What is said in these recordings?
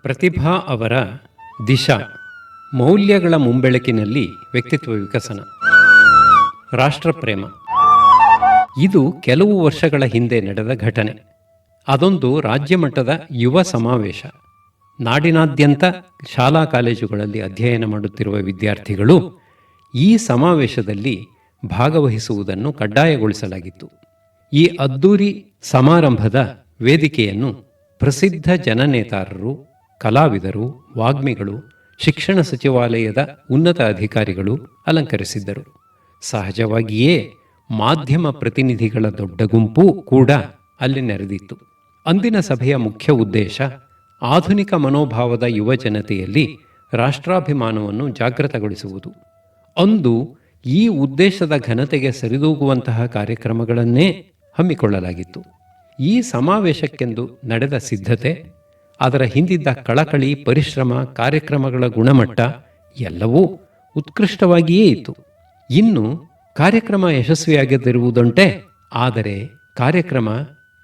ಪ್ರತಿಭಾ ಅವರ ದಿಶಾ, ಮೌಲ್ಯಗಳ ಮುಂಬೆಳಕಿನಲ್ಲಿ ವ್ಯಕ್ತಿತ್ವ ವಿಕಸನ, ರಾಷ್ಟ್ರಪ್ರೇಮ. ಇದು ಕೆಲವು ವರ್ಷಗಳ ಹಿಂದೆ ನಡೆದ ಘಟನೆ. ಅದೊಂದು ರಾಜ್ಯ ಮಟ್ಟದ ಯುವ ಸಮಾವೇಶ. ನಾಡಿನಾದ್ಯಂತ ಶಾಲಾ ಕಾಲೇಜುಗಳಲ್ಲಿ ಅಧ್ಯಯನ ಮಾಡುತ್ತಿರುವ ವಿದ್ಯಾರ್ಥಿಗಳು ಈ ಸಮಾವೇಶದಲ್ಲಿ ಭಾಗವಹಿಸುವುದನ್ನು ಕಡ್ಡಾಯಗೊಳಿಸಲಾಗಿತ್ತು. ಈ ಅದ್ದೂರಿ ಸಮಾರಂಭದ ವೇದಿಕೆಯನ್ನು ಪ್ರಸಿದ್ಧ ಜನನೇತಾರರು, ಕಲಾವಿದರು, ವಾಗ್ಮಿಗಳು, ಶಿಕ್ಷಣ ಸಚಿವಾಲಯದ ಉನ್ನತ ಅಧಿಕಾರಿಗಳು ಅಲಂಕರಿಸಿದ್ದರು. ಸಹಜವಾಗಿಯೇ ಮಾಧ್ಯಮ ಪ್ರತಿನಿಧಿಗಳ ದೊಡ್ಡ ಗುಂಪು ಕೂಡ ಅಲ್ಲಿ ನೆರೆದಿತ್ತು. ಅಂದಿನ ಸಭೆಯ ಮುಖ್ಯ ಉದ್ದೇಶ ಆಧುನಿಕ ಮನೋಭಾವದ ಯುವ ಜನತೆಯಲ್ಲಿ ರಾಷ್ಟ್ರಾಭಿಮಾನವನ್ನು ಜಾಗೃತಗೊಳಿಸುವುದು. ಅಂದು ಈ ಉದ್ದೇಶದ ಘನತೆಗೆ ಸರಿದೂಗುವಂತಹ ಕಾರ್ಯಕ್ರಮಗಳನ್ನೇ ಹಮ್ಮಿಕೊಳ್ಳಲಾಗಿತ್ತು. ಈ ಸಮಾವೇಶಕ್ಕೆಂದು ನಡೆದ ಸಿದ್ಧತೆ, ಅದರ ಹಿಂದಿದ್ದ ಕಳಕಳಿ, ಪರಿಶ್ರಮ, ಕಾರ್ಯಕ್ರಮಗಳ ಗುಣಮಟ್ಟ ಎಲ್ಲವೂ ಉತ್ಕೃಷ್ಟವಾಗಿಯೇ ಇತ್ತು. ಇನ್ನು ಕಾರ್ಯಕ್ರಮ ಯಶಸ್ವಿಯಾಗದಿರುವುದುಂಟೆ, ಆದರೆ ಕಾರ್ಯಕ್ರಮ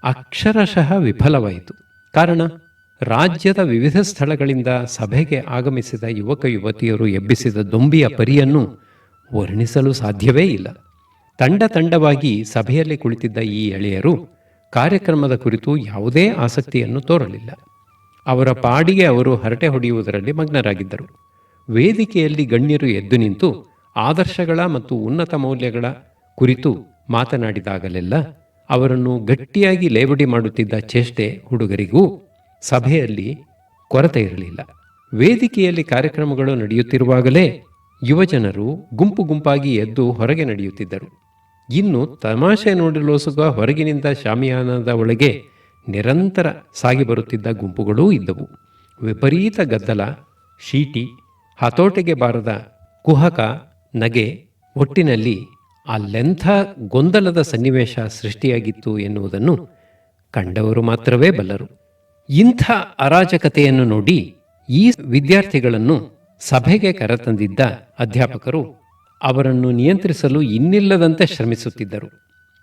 ಅಕ್ಷರಶಃ ವಿಫಲವಾಯಿತು. ಕಾರಣ, ರಾಜ್ಯದ ವಿವಿಧ ಸ್ಥಳಗಳಿಂದ ಸಭೆಗೆ ಆಗಮಿಸಿದ ಯುವಕ ಯುವತಿಯರು ಎಬ್ಬಿಸಿದ ದೊಂಬಿಯ ಪರಿಯನ್ನು ವರ್ಣಿಸಲು ಸಾಧ್ಯವೇ ಇಲ್ಲ. ತಂಡ ತಂಡವಾಗಿ ಸಭೆಯಲ್ಲಿ ಕುಳಿತಿದ್ದ ಈ ಎಳೆಯರು ಕಾರ್ಯಕ್ರಮದ ಕುರಿತು ಯಾವುದೇ ಆಸಕ್ತಿಯನ್ನು ತೋರಲಿಲ್ಲ. ಅವರ ಪಾಡಿಗೆ ಅವರು ಹರಟೆ ಹೊಡೆಯುವುದರಲ್ಲಿ ಮಗ್ನರಾಗಿದ್ದರು. ವೇದಿಕೆಯಲ್ಲಿ ಗಣ್ಯರು ಎದ್ದು ನಿಂತು ಆದರ್ಶಗಳ ಮತ್ತು ಉನ್ನತ ಮೌಲ್ಯಗಳ ಕುರಿತು ಮಾತನಾಡಿದಾಗಲೆಲ್ಲ ಅವರನ್ನು ಗಟ್ಟಿಯಾಗಿ ಲೇವಡಿ ಮಾಡುತ್ತಿದ್ದ ಚೇಷ್ಟೆ ಹುಡುಗರಿಗೂ ಸಭೆಯಲ್ಲಿ ಕೊರತೆ ಇರಲಿಲ್ಲ. ವೇದಿಕೆಯಲ್ಲಿ ಕಾರ್ಯಕ್ರಮಗಳು ನಡೆಯುತ್ತಿರುವಾಗಲೇ ಯುವಜನರು ಗುಂಪು ಗುಂಪಾಗಿ ಎದ್ದು ಹೊರಗೆ ನಡೆಯುತ್ತಿದ್ದರು. ಇನ್ನು ತಮಾಷೆ ನೋಡಲೋಸುಗ ಹೊರಗಿನಿಂದ ಶಾಮಿಯಾನದ ಒಳಗೆ ನಿರಂತರ ಸಾಗಿ ಬರುತ್ತಿದ್ದ ಗುಂಪುಗಳೂ ಇದ್ದವು. ವಿಪರೀತ ಗದ್ದಲ, ಶೀಟಿ, ಹತೋಟೆಗೆ ಬಾರದ ಕುಹಕ, ನಗೆ, ಒಟ್ಟಿನಲ್ಲಿ ಅಲ್ಲೆಂಥ ಗೊಂದಲದ ಸನ್ನಿವೇಶ ಸೃಷ್ಟಿಯಾಗಿತ್ತು ಎನ್ನುವುದನ್ನು ಕಂಡವರು ಮಾತ್ರವೇ ಬಲ್ಲರು. ಇಂಥ ಅರಾಜಕತೆಯನ್ನು ನೋಡಿ ಈ ವಿದ್ಯಾರ್ಥಿಗಳನ್ನು ಸಭೆಗೆ ಕರೆತಂದಿದ್ದ ಅಧ್ಯಾಪಕರು ಅವರನ್ನು ನಿಯಂತ್ರಿಸಲು ಇನ್ನಿಲ್ಲದಂತೆ ಶ್ರಮಿಸುತ್ತಿದ್ದರು.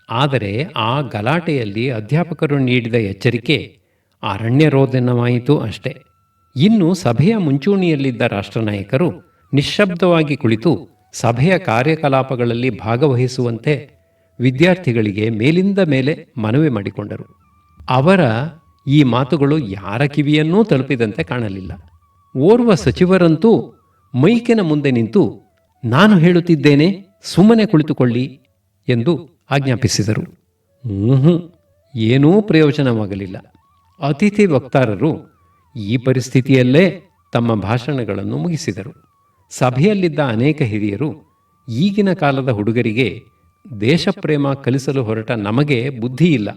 ಆದರೆ ಆ ಗಲಾಟೆಯಲ್ಲಿ ಅಧ್ಯಾಪಕರು ನೀಡಿದ ಎಚ್ಚರಿಕೆ ಅರಣ್ಯರೋದನವಾಯಿತು ಅಷ್ಟೇ. ಇನ್ನು ಸಭೆಯ ಮುಂಚೂಣಿಯಲ್ಲಿದ್ದ ರಾಷ್ಟ್ರನಾಯಕರು ನಿಶ್ಶಬ್ದವಾಗಿ ಕುಳಿತು ಸಭೆಯ ಕಾರ್ಯಕಲಾಪಗಳಲ್ಲಿ ಭಾಗವಹಿಸುವಂತೆ ವಿದ್ಯಾರ್ಥಿಗಳಿಗೆ ಮೇಲಿಂದ ಮೇಲೆ ಮನವಿ ಮಾಡಿಕೊಂಡರು. ಅವರ ಈ ಮಾತುಗಳು ಯಾರ ಕಿವಿಯನ್ನೂ ತಲುಪಿದಂತೆ ಕಾಣಲಿಲ್ಲ. ಓರ್ವ ಸಚಿವರಂತೂ ಮೈಕಿನ ಮುಂದೆ ನಿಂತು, ನಾನು ಹೇಳುತ್ತಿದ್ದೇನೆ, ಸುಮ್ಮನೆ ಕುಳಿತುಕೊಳ್ಳಿ ಎಂದು ಆಜ್ಞಾಪಿಸಿದರು. ಏನೂ ಪ್ರಯೋಜನವಾಗಲಿಲ್ಲ. ಅತಿಥಿ ವಕ್ತಾರರು ಈ ಪರಿಸ್ಥಿತಿಯಲ್ಲೇ ತಮ್ಮ ಭಾಷಣಗಳನ್ನು ಮುಗಿಸಿದರು. ಸಭೆಯಲ್ಲಿದ್ದ ಅನೇಕ ಹಿರಿಯರು ಈಗಿನ ಕಾಲದ ಹುಡುಗರಿಗೆ ದೇಶಪ್ರೇಮ ಕಲಿಸಲು ಹೊರಟ ನಮಗೆ ಬುದ್ಧಿ ಇಲ್ಲ,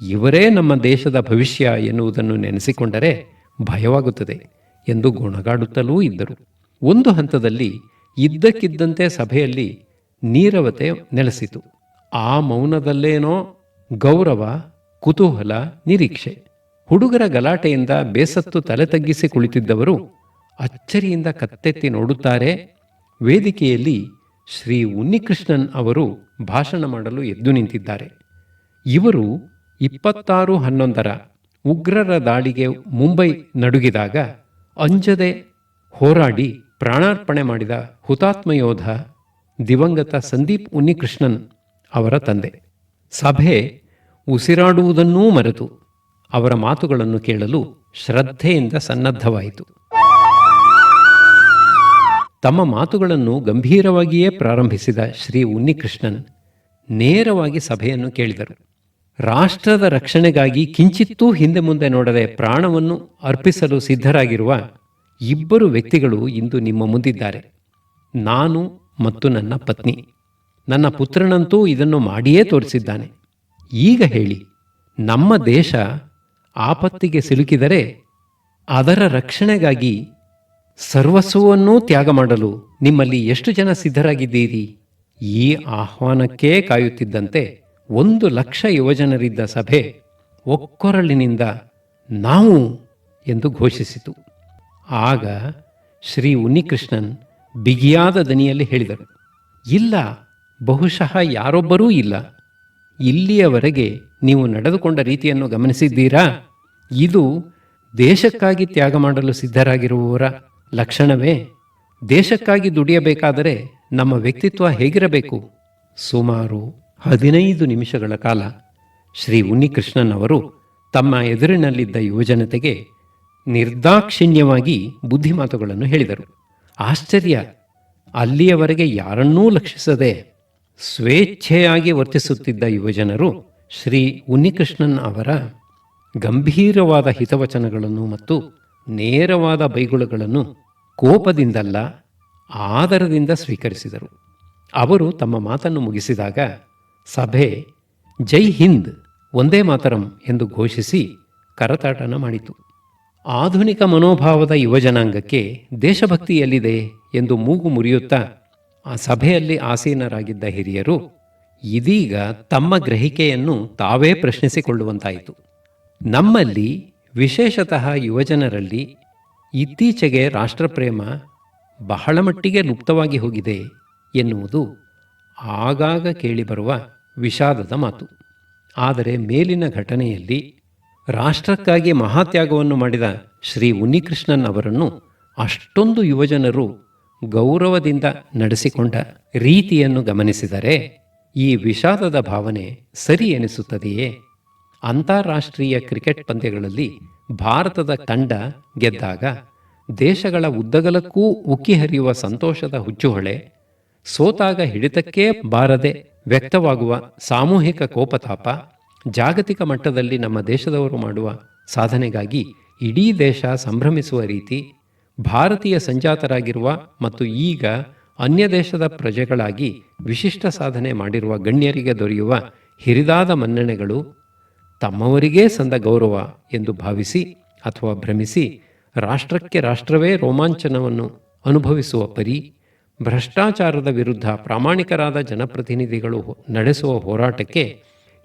ಇವರೇ ನಮ್ಮ ದೇಶದ ಭವಿಷ್ಯ ಎನ್ನುವುದನ್ನು ನೆನೆಸಿಕೊಂಡರೆ ಭಯವಾಗುತ್ತದೆ ಎಂದು ಗೊಣಗಾಡುತ್ತಲೂ ಇದ್ದರು. ಒಂದು ಹಂತದಲ್ಲಿ ಇದ್ದಕ್ಕಿದ್ದಂತೆ ಸಭೆಯಲ್ಲಿ ನೀರವತೆ ನೆಲೆಸಿತು. ಆ ಮೌನದಲ್ಲೇನೋ ಗೌರವ, ಕುತೂಹಲ, ನಿರೀಕ್ಷೆ. ಹುಡುಗರ ಗಲಾಟೆಯಿಂದ ಬೇಸತ್ತು ತಲೆ ತಗ್ಗಿಸಿ ಕುಳಿತಿದ್ದವರು ಅಚ್ಚರಿಯಿಂದ ಕತ್ತೆತ್ತಿ ನೋಡುತ್ತಾರೆ. ವೇದಿಕೆಯಲ್ಲಿ ಶ್ರೀ ಉನ್ನಿಕೃಷ್ಣನ್ ಅವರು ಭಾಷಣ ಮಾಡಲು ಎದ್ದು ನಿಂತಿದ್ದಾರೆ. ಇವರು 26/11 ಉಗ್ರರ ದಾಳಿಗೆ ಮುಂಬೈ ನಡುಗಿದಾಗ ಅಂಜದೆ ಹೋರಾಡಿ ಪ್ರಾಣಾರ್ಪಣೆ ಮಾಡಿದ ಹುತಾತ್ಮ ಯೋಧ ದಿವಂಗತ ಸಂದೀಪ್ ಉನ್ನಿಕೃಷ್ಣನ್ ಅವರ ತಂದೆ. ಸಭೆ ಉಸಿರಾಡುವುದನ್ನೂ ಮರೆತು ಅವರ ಮಾತುಗಳನ್ನು ಕೇಳಲು ಶ್ರದ್ಧೆಯಿಂದ ಸನ್ನದ್ಧವಾಯಿತು. ತಮ್ಮ ಮಾತುಗಳನ್ನು ಗಂಭೀರವಾಗಿಯೇ ಪ್ರಾರಂಭಿಸಿದ ಶ್ರೀ ಉನ್ನಿಕೃಷ್ಣನ್ ನೇರವಾಗಿ ಸಭೆಯನ್ನು ಕೇಳಿದರು. ರಾಷ್ಟ್ರದ ರಕ್ಷಣೆಗಾಗಿ ಕಿಂಚಿತ್ತೂ ಹಿಂದೆ ಮುಂದೆ ನೋಡದೆ ಪ್ರಾಣವನ್ನು ಅರ್ಪಿಸಲು ಸಿದ್ಧರಾಗಿರುವ ಇಬ್ಬರು ವ್ಯಕ್ತಿಗಳು ಇಂದು ನಿಮ್ಮ ಮುಂದಿದ್ದಾರೆ. ನಾನು ಮತ್ತು ನನ್ನ ಪತ್ನಿ. ನನ್ನ ಪುತ್ರನಂತೂ ಇದನ್ನು ಮಾಡಿಯೇ ತೋರಿಸಿದ್ದಾನೆ. ಈಗ ಹೇಳಿ, ನಮ್ಮ ದೇಶ ಆಪತ್ತಿಗೆ ಸಿಲುಕಿದರೆ ಅದರ ರಕ್ಷಣೆಗಾಗಿ ಸರ್ವಸ್ವವನ್ನೂ ತ್ಯಾಗ ಮಾಡಲು ನಿಮ್ಮಲ್ಲಿ ಎಷ್ಟು ಜನ ಸಿದ್ಧರಾಗಿದ್ದೀರಿ? ಈ ಆಹ್ವಾನಕ್ಕೇ ಕಾಯುತ್ತಿದ್ದಂತೆ 1,00,000 ಯುವಜನರಿದ್ದ ಸಭೆ ಒಕ್ಕೊರಳಿನಿಂದ ನಾವು ಎಂದು ಘೋಷಿಸಿತು. ಆಗ ಶ್ರೀ ಉನ್ನಿಕೃಷ್ಣನ್ ಬಿಗಿಯಾದ ದನಿಯಲ್ಲಿ ಹೇಳಿದರು, ಇಲ್ಲ, ಬಹುಶಃ ಯಾರೊಬ್ಬರೂ ಇಲ್ಲ. ಇಲ್ಲಿಯವರೆಗೆ ನೀವು ನಡೆದುಕೊಂಡ ರೀತಿಯನ್ನು ಗಮನಿಸಿದ್ದೀರಾ? ಇದು ದೇಶಕ್ಕಾಗಿ ತ್ಯಾಗ ಮಾಡಲು ಸಿದ್ಧರಾಗಿರುವವರ ಲಕ್ಷಣವೇ? ದೇಶಕ್ಕಾಗಿ ದುಡಿಯಬೇಕಾದರೆ ನಮ್ಮ ವ್ಯಕ್ತಿತ್ವ ಹೇಗಿರಬೇಕು? ಸುಮಾರು 15 ನಿಮಿಷಗಳ ಕಾಲ ಶ್ರೀ ಉನ್ನಿಕೃಷ್ಣನ್ ಅವರು ತಮ್ಮ ಎದುರಿನಲ್ಲಿದ್ದ ಯುವಜನತೆಗೆ ನಿರ್ದಾಕ್ಷಿಣ್ಯವಾಗಿ ಬುದ್ಧಿಮಾತುಗಳನ್ನು ಹೇಳಿದರು. ಆಶ್ಚರ್ಯ, ಅಲ್ಲಿಯವರೆಗೆ ಯಾರನ್ನೂ ಲಕ್ಷಿಸದೆ ಸ್ವೇಚ್ಛೆಯಾಗಿ ವರ್ತಿಸುತ್ತಿದ್ದ ಯುವಜನರು ಶ್ರೀ ಉನ್ನಿಕೃಷ್ಣನ್ ಅವರ ಗಂಭೀರವಾದ ಹಿತವಚನಗಳನ್ನು ಮತ್ತು ನೇರವಾದ ಬೈಗುಳಗಳನ್ನು ಕೋಪದಿಂದಲ್ಲ, ಆದರದಿಂದ ಸ್ವೀಕರಿಸಿದರು. ಅವರು ತಮ್ಮ ಮಾತನ್ನು ಮುಗಿಸಿದಾಗ ಸಭೆ ಜೈ ಹಿಂದ್, ಒಂದೇ ಮಾತರಂ ಎಂದು ಘೋಷಿಸಿ ಕರತಾಟನ ಮಾಡಿತು. ಆಧುನಿಕ ಮನೋಭಾವದ ಯುವಜನಾಂಗಕ್ಕೆ ದೇಶಭಕ್ತಿ ಎಲ್ಲಿದೆ ಎಂದು ಮೂಗು ಮುರಿಯುತ್ತಾ ಆ ಸಭೆಯಲ್ಲಿ ಆಸೀನರಾಗಿದ್ದ ಹಿರಿಯರು ಇದೀಗ ತಮ್ಮ ಗ್ರಹಿಕೆಯನ್ನು ತಾವೇ ಪ್ರಶ್ನಿಸಿಕೊಳ್ಳುವಂತಾಯಿತು. ನಮ್ಮಲ್ಲಿ, ವಿಶೇಷತಃ ಯುವಜನರಲ್ಲಿ ಇತ್ತೀಚೆಗೆ ರಾಷ್ಟ್ರಪ್ರೇಮ ಬಹಳ ಮಟ್ಟಿಗೆ ಲುಪ್ತವಾಗಿ ಹೋಗಿದೆ ಎನ್ನುವುದು ಆಗಾಗ ಕೇಳಿಬರುವ ವಿಷಾದದ ಮಾತು. ಆದರೆ ಮೇಲಿನ ಘಟನೆಯಲ್ಲಿ ರಾಷ್ಟ್ರಕ್ಕಾಗಿ ಮಹಾತ್ಯಾಗವನ್ನು ಮಾಡಿದ ಶ್ರೀ ಉನ್ನಿಕೃಷ್ಣನ್ ಅವರನ್ನು ಅಷ್ಟೊಂದು ಯುವಜನರು ಗೌರವದಿಂದ ನಡೆಸಿಕೊಂಡ ರೀತಿಯನ್ನು ಗಮನಿಸಿದರೆ ಈ ವಿಷಾದದ ಭಾವನೆ ಸರಿ ಎನಿಸುತ್ತದೆಯೇ? ಅಂತಾರಾಷ್ಟ್ರೀಯ ಕ್ರಿಕೆಟ್ ಪಂದ್ಯಗಳಲ್ಲಿ ಭಾರತದ ತಂಡ ಗೆದ್ದಾಗ ದೇಶಗಳ ಉದ್ದಗಲಕ್ಕೂ ಉಕ್ಕಿ ಹರಿಯುವ ಸಂತೋಷದ ಹುಚ್ಚುಹೊಳೆ, ಸೋತಾಗ ಹಿಡಿತಕ್ಕೇ ಬಾರದೆ ವ್ಯಕ್ತವಾಗುವ ಸಾಮೂಹಿಕ ಕೋಪತಾಪ, ಜಾಗತಿಕ ಮಟ್ಟದಲ್ಲಿ ನಮ್ಮ ದೇಶದವರು ಮಾಡುವ ಸಾಧನೆಗಾಗಿ ಇಡೀ ದೇಶ ಸಂಭ್ರಮಿಸುವ ರೀತಿ, ಭಾರತೀಯ ಸಂಜಾತರಾಗಿರುವ ಮತ್ತು ಈಗ ಅನ್ಯ ದೇಶದ ಪ್ರಜೆಗಳಾಗಿ ವಿಶಿಷ್ಟ ಸಾಧನೆ ಮಾಡಿರುವ ಗಣ್ಯರಿಗೆ ದೊರೆಯುವ ಹಿರಿದಾದ ಮನ್ನಣೆಗಳು ತಮ್ಮವರಿಗೇ ಸಂದ ಗೌರವ ಎಂದು ಭಾವಿಸಿ ಅಥವಾ ಭ್ರಮಿಸಿ ರಾಷ್ಟ್ರಕ್ಕೆ ರಾಷ್ಟ್ರವೇ ರೋಮಾಂಚನವನ್ನು ಅನುಭವಿಸುವ ಪರಿ ಭ್ರಷ್ಟಾಚಾರದ ವಿರುದ್ಧ ಪ್ರಾಮಾಣಿಕರಾದ ಜನಪ್ರತಿನಿಧಿಗಳು ನಡೆಸುವ ಹೋರಾಟಕ್ಕೆ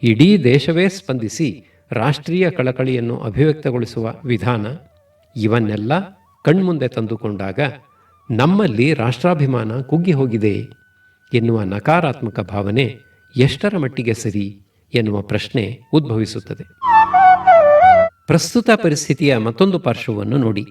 ಇಡೀ ದೇಶವೇ ಸ್ಪಂದಿಸಿ ರಾಷ್ಟ್ರೀಯ ಕಳಕಳಿಯನ್ನು ಅಭಿವ್ಯಕ್ತಗೊಳಿಸುವ ವಿಧಾನ, ಇವನ್ನೆಲ್ಲ ಕಣ್ಮುಂದೆ ತಂದುಕೊಂಡಾಗ ನಮ್ಮಲ್ಲಿ ರಾಷ್ಟ್ರಾಭಿಮಾನ ಕುಗ್ಗಿ ಹೋಗಿದೆ ಎನ್ನುವ ನಕಾರಾತ್ಮಕ ಭಾವನೆ ಎಷ್ಟರ ಮಟ್ಟಿಗೆ ಸರಿ ಎನ್ನುವ ಪ್ರಶ್ನೆ ಉದ್ಭವಿಸುತ್ತದೆ. ಪ್ರಸ್ತುತ ಪರಿಸ್ಥಿತಿಯ ಮತ್ತೊಂದು ಪಾರ್ಶ್ವವನ್ನು ನೋಡಿ.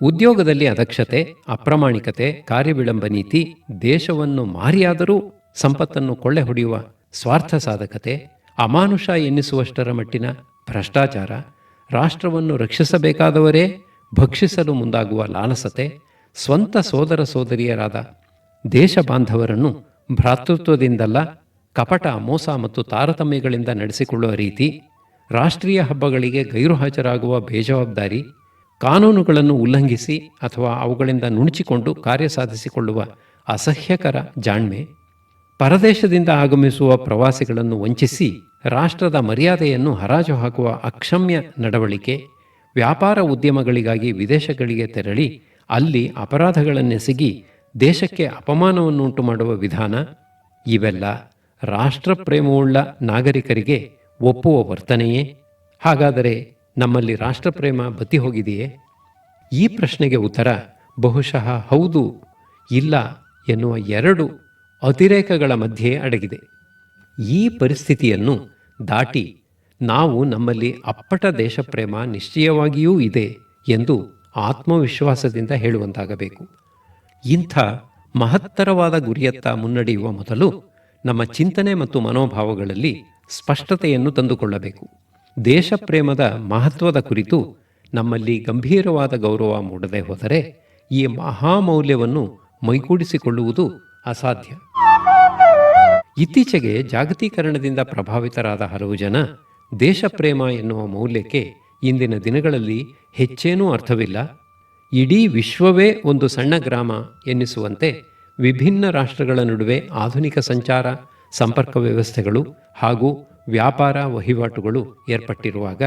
ಉದ್ಯೋಗದಲ್ಲಿ ಅದಕ್ಷತೆ, ಅಪ್ರಾಮಾಣಿಕತೆ, ಕಾರ್ಯವಿಳಂಬ ನೀತಿ, ದೇಶವನ್ನು ಮಾರಿಯಾದರೂ ಸಂಪತ್ತನ್ನು ಕೊಳ್ಳೆ ಹೊಡೆಯುವ ಸ್ವಾರ್ಥ ಸಾಧಕತೆ, ಅಮಾನುಷ ಎನ್ನಿಸುವಷ್ಟರ ಮಟ್ಟಿನ ಭ್ರಷ್ಟಾಚಾರ, ರಾಷ್ಟ್ರವನ್ನು ರಕ್ಷಿಸಬೇಕಾದವರೇ ಭಕ್ಷಿಸಲು ಮುಂದಾಗುವ ಲಾಲಸತೆ, ಸ್ವಂತ ಸೋದರ ಸೋದರಿಯರಾದ ದೇಶ ಬಾಂಧವರನ್ನು ಭ್ರಾತೃತ್ವದಿಂದಲ್ಲ ಕಪಟ, ಮೋಸ ಮತ್ತು ತಾರತಮ್ಯಗಳಿಂದ ನಡೆಸಿಕೊಳ್ಳುವ ರೀತಿ, ರಾಷ್ಟ್ರೀಯ ಹಬ್ಬಗಳಿಗೆ ಗೈರು ಹಾಜರಾಗುವ ಬೇಜವಾಬ್ದಾರಿ, ಕಾನೂನುಗಳನ್ನು ಉಲ್ಲಂಘಿಸಿ ಅಥವಾ ಅವುಗಳಿಂದ ನುಣುಚಿಕೊಂಡು ಕಾರ್ಯ ಸಾಧಿಸಿಕೊಳ್ಳುವ ಅಸಹ್ಯಕರ ಜಾಣ್ಮೆ, ಪರದೇಶದಿಂದ ಆಗಮಿಸುವ ಪ್ರವಾಸಿಗಳನ್ನು ವಂಚಿಸಿ ರಾಷ್ಟ್ರದ ಮರ್ಯಾದೆಯನ್ನು ಹರಾಜು ಹಾಕುವ ಅಕ್ಷಮ್ಯ ನಡವಳಿಕೆ, ವ್ಯಾಪಾರ ಉದ್ಯಮಗಳಿಗಾಗಿ ವಿದೇಶಗಳಿಗೆ ತೆರಳಿ ಅಲ್ಲಿ ಅಪರಾಧಗಳನ್ನೆಸಗಿ ದೇಶಕ್ಕೆ ಅಪಮಾನವನ್ನುಂಟು ಮಾಡುವ ವಿಧಾನ, ಇವೆಲ್ಲ ರಾಷ್ಟ್ರಪ್ರೇಮವುಳ್ಳ ನಾಗರಿಕರಿಗೆ ಒಪ್ಪುವ ವರ್ತನೆಯೇ? ಹಾಗಾದರೆ ನಮ್ಮಲ್ಲಿ ರಾಷ್ಟ್ರಪ್ರೇಮ ಬತ್ತಿ ಹೋಗಿದೆಯೇ? ಈ ಪ್ರಶ್ನೆಗೆ ಉತ್ತರ ಬಹುಶಃ ಹೌದು, ಇಲ್ಲ ಎನ್ನುವ ಎರಡು ಅತಿರೇಕಗಳ ಮಧ್ಯೆ ಅಡಗಿದೆ. ಈ ಪರಿಸ್ಥಿತಿಯನ್ನು ದಾಟಿ ನಾವು ನಮ್ಮಲ್ಲಿ ಅಪ್ಪಟ ದೇಶಪ್ರೇಮ ನಿಶ್ಚಯವಾಗಿಯೂ ಇದೆ ಎಂದು ಆತ್ಮವಿಶ್ವಾಸದಿಂದ ಹೇಳುವಂತಾಗಬೇಕು. ಇಂಥ ಮಹತ್ತರವಾದ ಗುರಿಯತ್ತ ಮುನ್ನಡೆಯುವ ಮೊದಲು ನಮ್ಮ ಚಿಂತನೆ ಮತ್ತು ಮನೋಭಾವಗಳಲ್ಲಿ ಸ್ಪಷ್ಟತೆಯನ್ನು ತಂದುಕೊಳ್ಳಬೇಕು. ದೇಶಪ್ರೇಮದ ಮಹತ್ವದ ಕುರಿತು ನಮ್ಮಲ್ಲಿ ಗಂಭೀರವಾದ ಗೌರವ ಮೂಡದೆ ಹೋದರೆ ಈ ಮಹಾಮೌಲ್ಯವನ್ನು ಮೈಗೂಡಿಸಿಕೊಳ್ಳುವುದು ಅಸಾಧ್ಯ. ಇತ್ತೀಚೆಗೆ ಜಾಗತೀಕರಣದಿಂದ ಪ್ರಭಾವಿತರಾದ ಹಲವು ಜನ ದೇಶಪ್ರೇಮ ಎನ್ನುವ ಮೌಲ್ಯಕ್ಕೆ ಇಂದಿನ ದಿನಗಳಲ್ಲಿ ಹೆಚ್ಚೇನೂ ಅರ್ಥವಿಲ್ಲ, ಇಡೀ ವಿಶ್ವವೇ ಒಂದು ಸಣ್ಣ ಗ್ರಾಮ ಎನ್ನಿಸುವಂತೆ ವಿಭಿನ್ನ ರಾಷ್ಟ್ರಗಳ ನಡುವೆ ಆಧುನಿಕ ಸಂಚಾರ, ಸಂಪರ್ಕ ವ್ಯವಸ್ಥೆಗಳು ಹಾಗೂ ವ್ಯಾಪಾರ ವಹಿವಾಟುಗಳು ಏರ್ಪಟ್ಟಿರುವಾಗ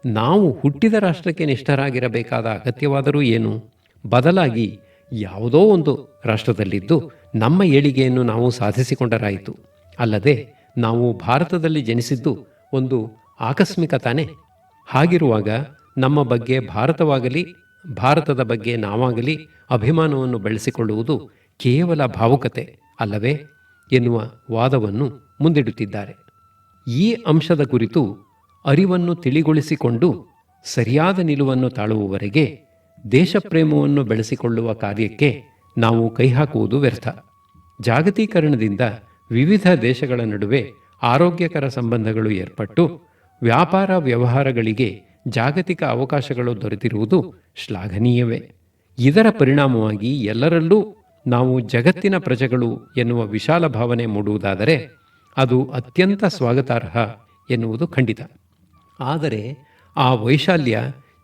ನಾವು ಹುಟ್ಟಿದ ರಾಷ್ಟ್ರಕ್ಕೆ ನಿಷ್ಠರಾಗಿರಬೇಕಾದ ಅಗತ್ಯವಾದರೂ ಏನು? ಬದಲಾಗಿ ಯಾವುದೋ ಒಂದು ರಾಷ್ಟ್ರದಲ್ಲಿದ್ದು ನಮ್ಮ ಏಳಿಗೆಯನ್ನು ನಾವು ಸಾಧಿಸಿಕೊಂಡರಾಯಿತು. ಅಲ್ಲದೆ ನಾವು ಭಾರತದಲ್ಲಿ ಜನಿಸಿದ್ದು ಒಂದು ಆಕಸ್ಮಿಕ ತಾನೇ. ಹಾಗಿರುವಾಗ ನಮ್ಮ ಬಗ್ಗೆ ಭಾರತವಾಗಲಿ ಭಾರತದ ಬಗ್ಗೆ ನಾವಾಗಲಿ ಅಭಿಮಾನವನ್ನು ಬೆಳೆಸಿಕೊಳ್ಳುವುದು ಕೇವಲ ಭಾವುಕತೆ ಅಲ್ಲವೇ ಎನ್ನುವ ವಾದವನ್ನು ಮುಂದಿಡುತ್ತಿದ್ದಾರೆ. ಈ ಅಂಶದ ಕುರಿತು ಅರಿವನ್ನು ತಿಳಿಗೊಳಿಸಿಕೊಂಡು ಸರಿಯಾದ ನಿಲುವನ್ನು ತಾಳುವವರೆಗೆ ದೇಶಪ್ರೇಮವನ್ನು ಬೆಳೆಸಿಕೊಳ್ಳುವ ಕಾರ್ಯಕ್ಕೆ ನಾವು ಕೈಹಾಕುವುದು ವ್ಯರ್ಥ. ಜಾಗತೀಕರಣದಿಂದ ವಿವಿಧ ದೇಶಗಳ ನಡುವೆ ಆರೋಗ್ಯಕರ ಸಂಬಂಧಗಳು ಏರ್ಪಟ್ಟು ವ್ಯಾಪಾರ ವ್ಯವಹಾರಗಳಿಗೆ ಜಾಗತಿಕ ಅವಕಾಶಗಳು ದೊರೆತಿರುವುದು ಶ್ಲಾಘನೀಯವೇ. ಇದರ ಪರಿಣಾಮವಾಗಿ ಎಲ್ಲರಲ್ಲೂ ನಾವು ಜಗತ್ತಿನ ಪ್ರಜೆಗಳು ಎನ್ನುವ ವಿಶಾಲ ಭಾವನೆ ಮೂಡುವುದಾದರೆ ಅದು ಅತ್ಯಂತ ಸ್ವಾಗತಾರ್ಹ ಎನ್ನುವುದು ಖಂಡಿತ. ಆದರೆ ಆ ವೈಶಾಲ್ಯ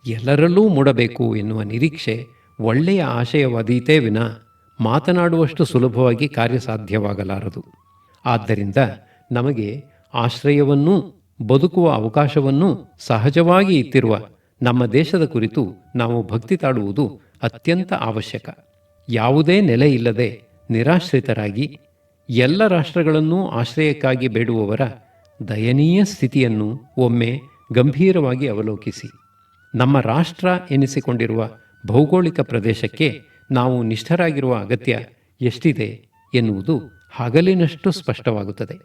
ಎಲ್ಲರಲ್ಲೂ ಮೂಡಬೇಕು ಎನ್ನುವ ನಿರೀಕ್ಷೆ ಒಳ್ಳೆಯ ಆಶಯವಾದೀತೇ ವಿನ ಮಾತನಾಡುವಷ್ಟು ಸುಲಭವಾಗಿ ಕಾರ್ಯಸಾಧ್ಯವಾಗಲಾರದು. ಆದ್ದರಿಂದ ನಮಗೆ ಆಶ್ರಯವನ್ನೂ ಬದುಕುವ ಅವಕಾಶವನ್ನೂ ಸಹಜವಾಗಿ ಇತ್ತಿರುವ ನಮ್ಮ ದೇಶದ ಕುರಿತು ನಾವು ಭಕ್ತಿ ತಾಡುವುದು ಅತ್ಯಂತ ಅವಶ್ಯಕ. ಯಾವುದೇ ನೆಲೆ ಇಲ್ಲದೆ ನಿರಾಶ್ರಿತರಾಗಿ ಎಲ್ಲ ರಾಷ್ಟ್ರಗಳನ್ನೂ ಆಶ್ರಯಕ್ಕಾಗಿ ಬೇಡುವವರ ದಯನೀಯ ಸ್ಥಿತಿಯನ್ನು ಒಮ್ಮೆ ಗಂಭೀರವಾಗಿ ಅವಲೋಕಿಸಿ. ನಮ್ಮ ರಾಷ್ಟ್ರ ಎನಿಸಿಕೊಂಡಿರುವ ಭೌಗೋಳಿಕ ಪ್ರದೇಶಕ್ಕೆ ನಾವು ನಿಷ್ಠರಾಗಿರುವ ಅಗತ್ಯ ಎಷ್ಟಿದೆ ಎನ್ನುವುದು ಹಗಲಿನಷ್ಟು ಸ್ಪಷ್ಟವಾಗುತ್ತದೆ.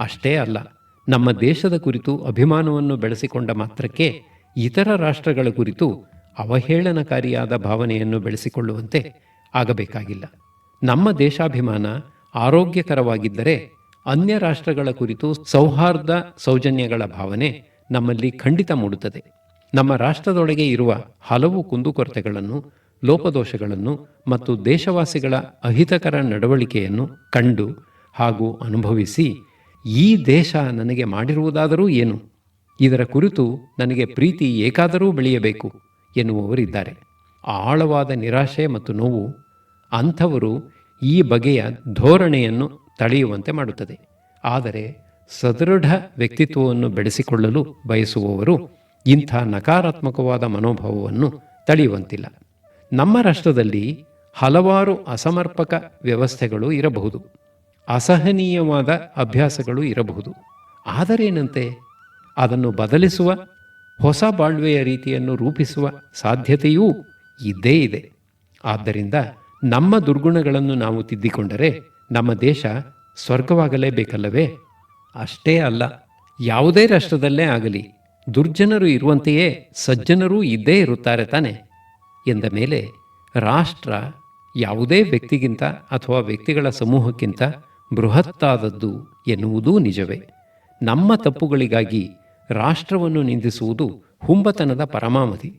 ಅಷ್ಟೇ ಅಲ್ಲ, ನಮ್ಮ ದೇಶದ ಕುರಿತು ಅಭಿಮಾನವನ್ನು ಬೆಳೆಸಿಕೊಂಡ ಮಾತ್ರಕ್ಕೆ ಇತರ ರಾಷ್ಟ್ರಗಳ ಕುರಿತು ಅವಹೇಳನಕಾರಿಯಾದ ಭಾವನೆಯನ್ನು ಬೆಳೆಸಿಕೊಳ್ಳುವಂತೆ ಆಗಬೇಕಾಗಿಲ್ಲ. ನಮ್ಮ ದೇಶಾಭಿಮಾನ ಆರೋಗ್ಯಕರವಾಗಿದ್ದರೆ ಅನ್ಯ ರಾಷ್ಟ್ರಗಳ ಕುರಿತು ಸೌಹಾರ್ದ ಸೌಜನ್ಯಗಳ ಭಾವನೆ ನಮ್ಮಲ್ಲಿ ಖಂಡಿತ ಮೂಡುತ್ತದೆ. ನಮ್ಮ ರಾಷ್ಟ್ರದೊಳಗೆ ಇರುವ ಹಲವು ಕುಂದುಕೊರತೆಗಳನ್ನು, ಲೋಪದೋಷಗಳನ್ನು ಮತ್ತು ದೇಶವಾಸಿಗಳ ಅಹಿತಕರ ನಡವಳಿಕೆಯನ್ನು ಕಂಡು ಹಾಗೂ ಅನುಭವಿಸಿ ಈ ದೇಶ ನನಗೆ ಮಾಡಿರುವುದಾದರೂ ಏನು, ಇದರ ಕುರಿತು ನನಗೆ ಪ್ರೀತಿ ಏಕಾದರೂ ಬೆಳೆಯಬೇಕು ಎನ್ನುವವರಿದ್ದಾರೆ. ಆಳವಾದ ನಿರಾಶೆ ಮತ್ತು ನೋವು ಅಂಥವರು ಈ ಬಗೆಯ ಧೋರಣೆಯನ್ನು ತಳೆಯುವಂತೆ ಮಾಡುತ್ತದೆ. ಆದರೆ ಸದೃಢ ವ್ಯಕ್ತಿತ್ವವನ್ನು ಬೆಳೆಸಿಕೊಳ್ಳಲು ಬಯಸುವವರು ಇಂಥ ನಕಾರಾತ್ಮಕವಾದ ಮನೋಭಾವವನ್ನು ತಳೆಯುವಂತಿಲ್ಲ. ನಮ್ಮ ರಾಷ್ಟ್ರದಲ್ಲಿ ಹಲವಾರು ಅಸಮರ್ಪಕ ವ್ಯವಸ್ಥೆಗಳು ಇರಬಹುದು, ಅಸಹನೀಯವಾದ ಅಭ್ಯಾಸಗಳು ಇರಬಹುದು. ಆದರೇನಂತೆ, ಅದನ್ನು ಬದಲಿಸುವ ಹೊಸ ಬಾಳ್ವೆಯ ರೀತಿಯನ್ನು ರೂಪಿಸುವ ಸಾಧ್ಯತೆಯೂ ಇದ್ದೇ ಇದೆ. ಆದ್ದರಿಂದ ನಮ್ಮ ದುರ್ಗುಣಗಳನ್ನು ನಾವು ತಿದ್ದಿಕೊಂಡರೆ ನಮ್ಮ ದೇಶ ಸ್ವರ್ಗವಾಗಲೇಬೇಕಲ್ಲವೇ? ಅಷ್ಟೇ ಅಲ್ಲ, ಯಾವುದೇ ರಾಷ್ಟ್ರದಲ್ಲೇ ಆಗಲಿ ದುರ್ಜನರು ಇರುವಂತೆಯೇ ಸಜ್ಜನರೂ ಇದ್ದೇ ಇರುತ್ತಾರೆ ತಾನೆ ಎಂದ ಮೇಲೆ ರಾಷ್ಟ್ರ ಯಾವುದೇ ವ್ಯಕ್ತಿಗಿಂತ ಅಥವಾ ವ್ಯಕ್ತಿಗಳ ಸಮೂಹಕ್ಕಿಂತ ಬೃಹತ್ತಾದದ್ದು ಎನ್ನುವುದೂ ನಿಜವೇ. ನಮ್ಮ ತಪ್ಪುಗಳಿಗಾಗಿ ರಾಷ್ಟ್ರವನ್ನು ನಿಂದಿಸುವುದು ಹುಂಬತನದ ಪರಮಾವಧಿ.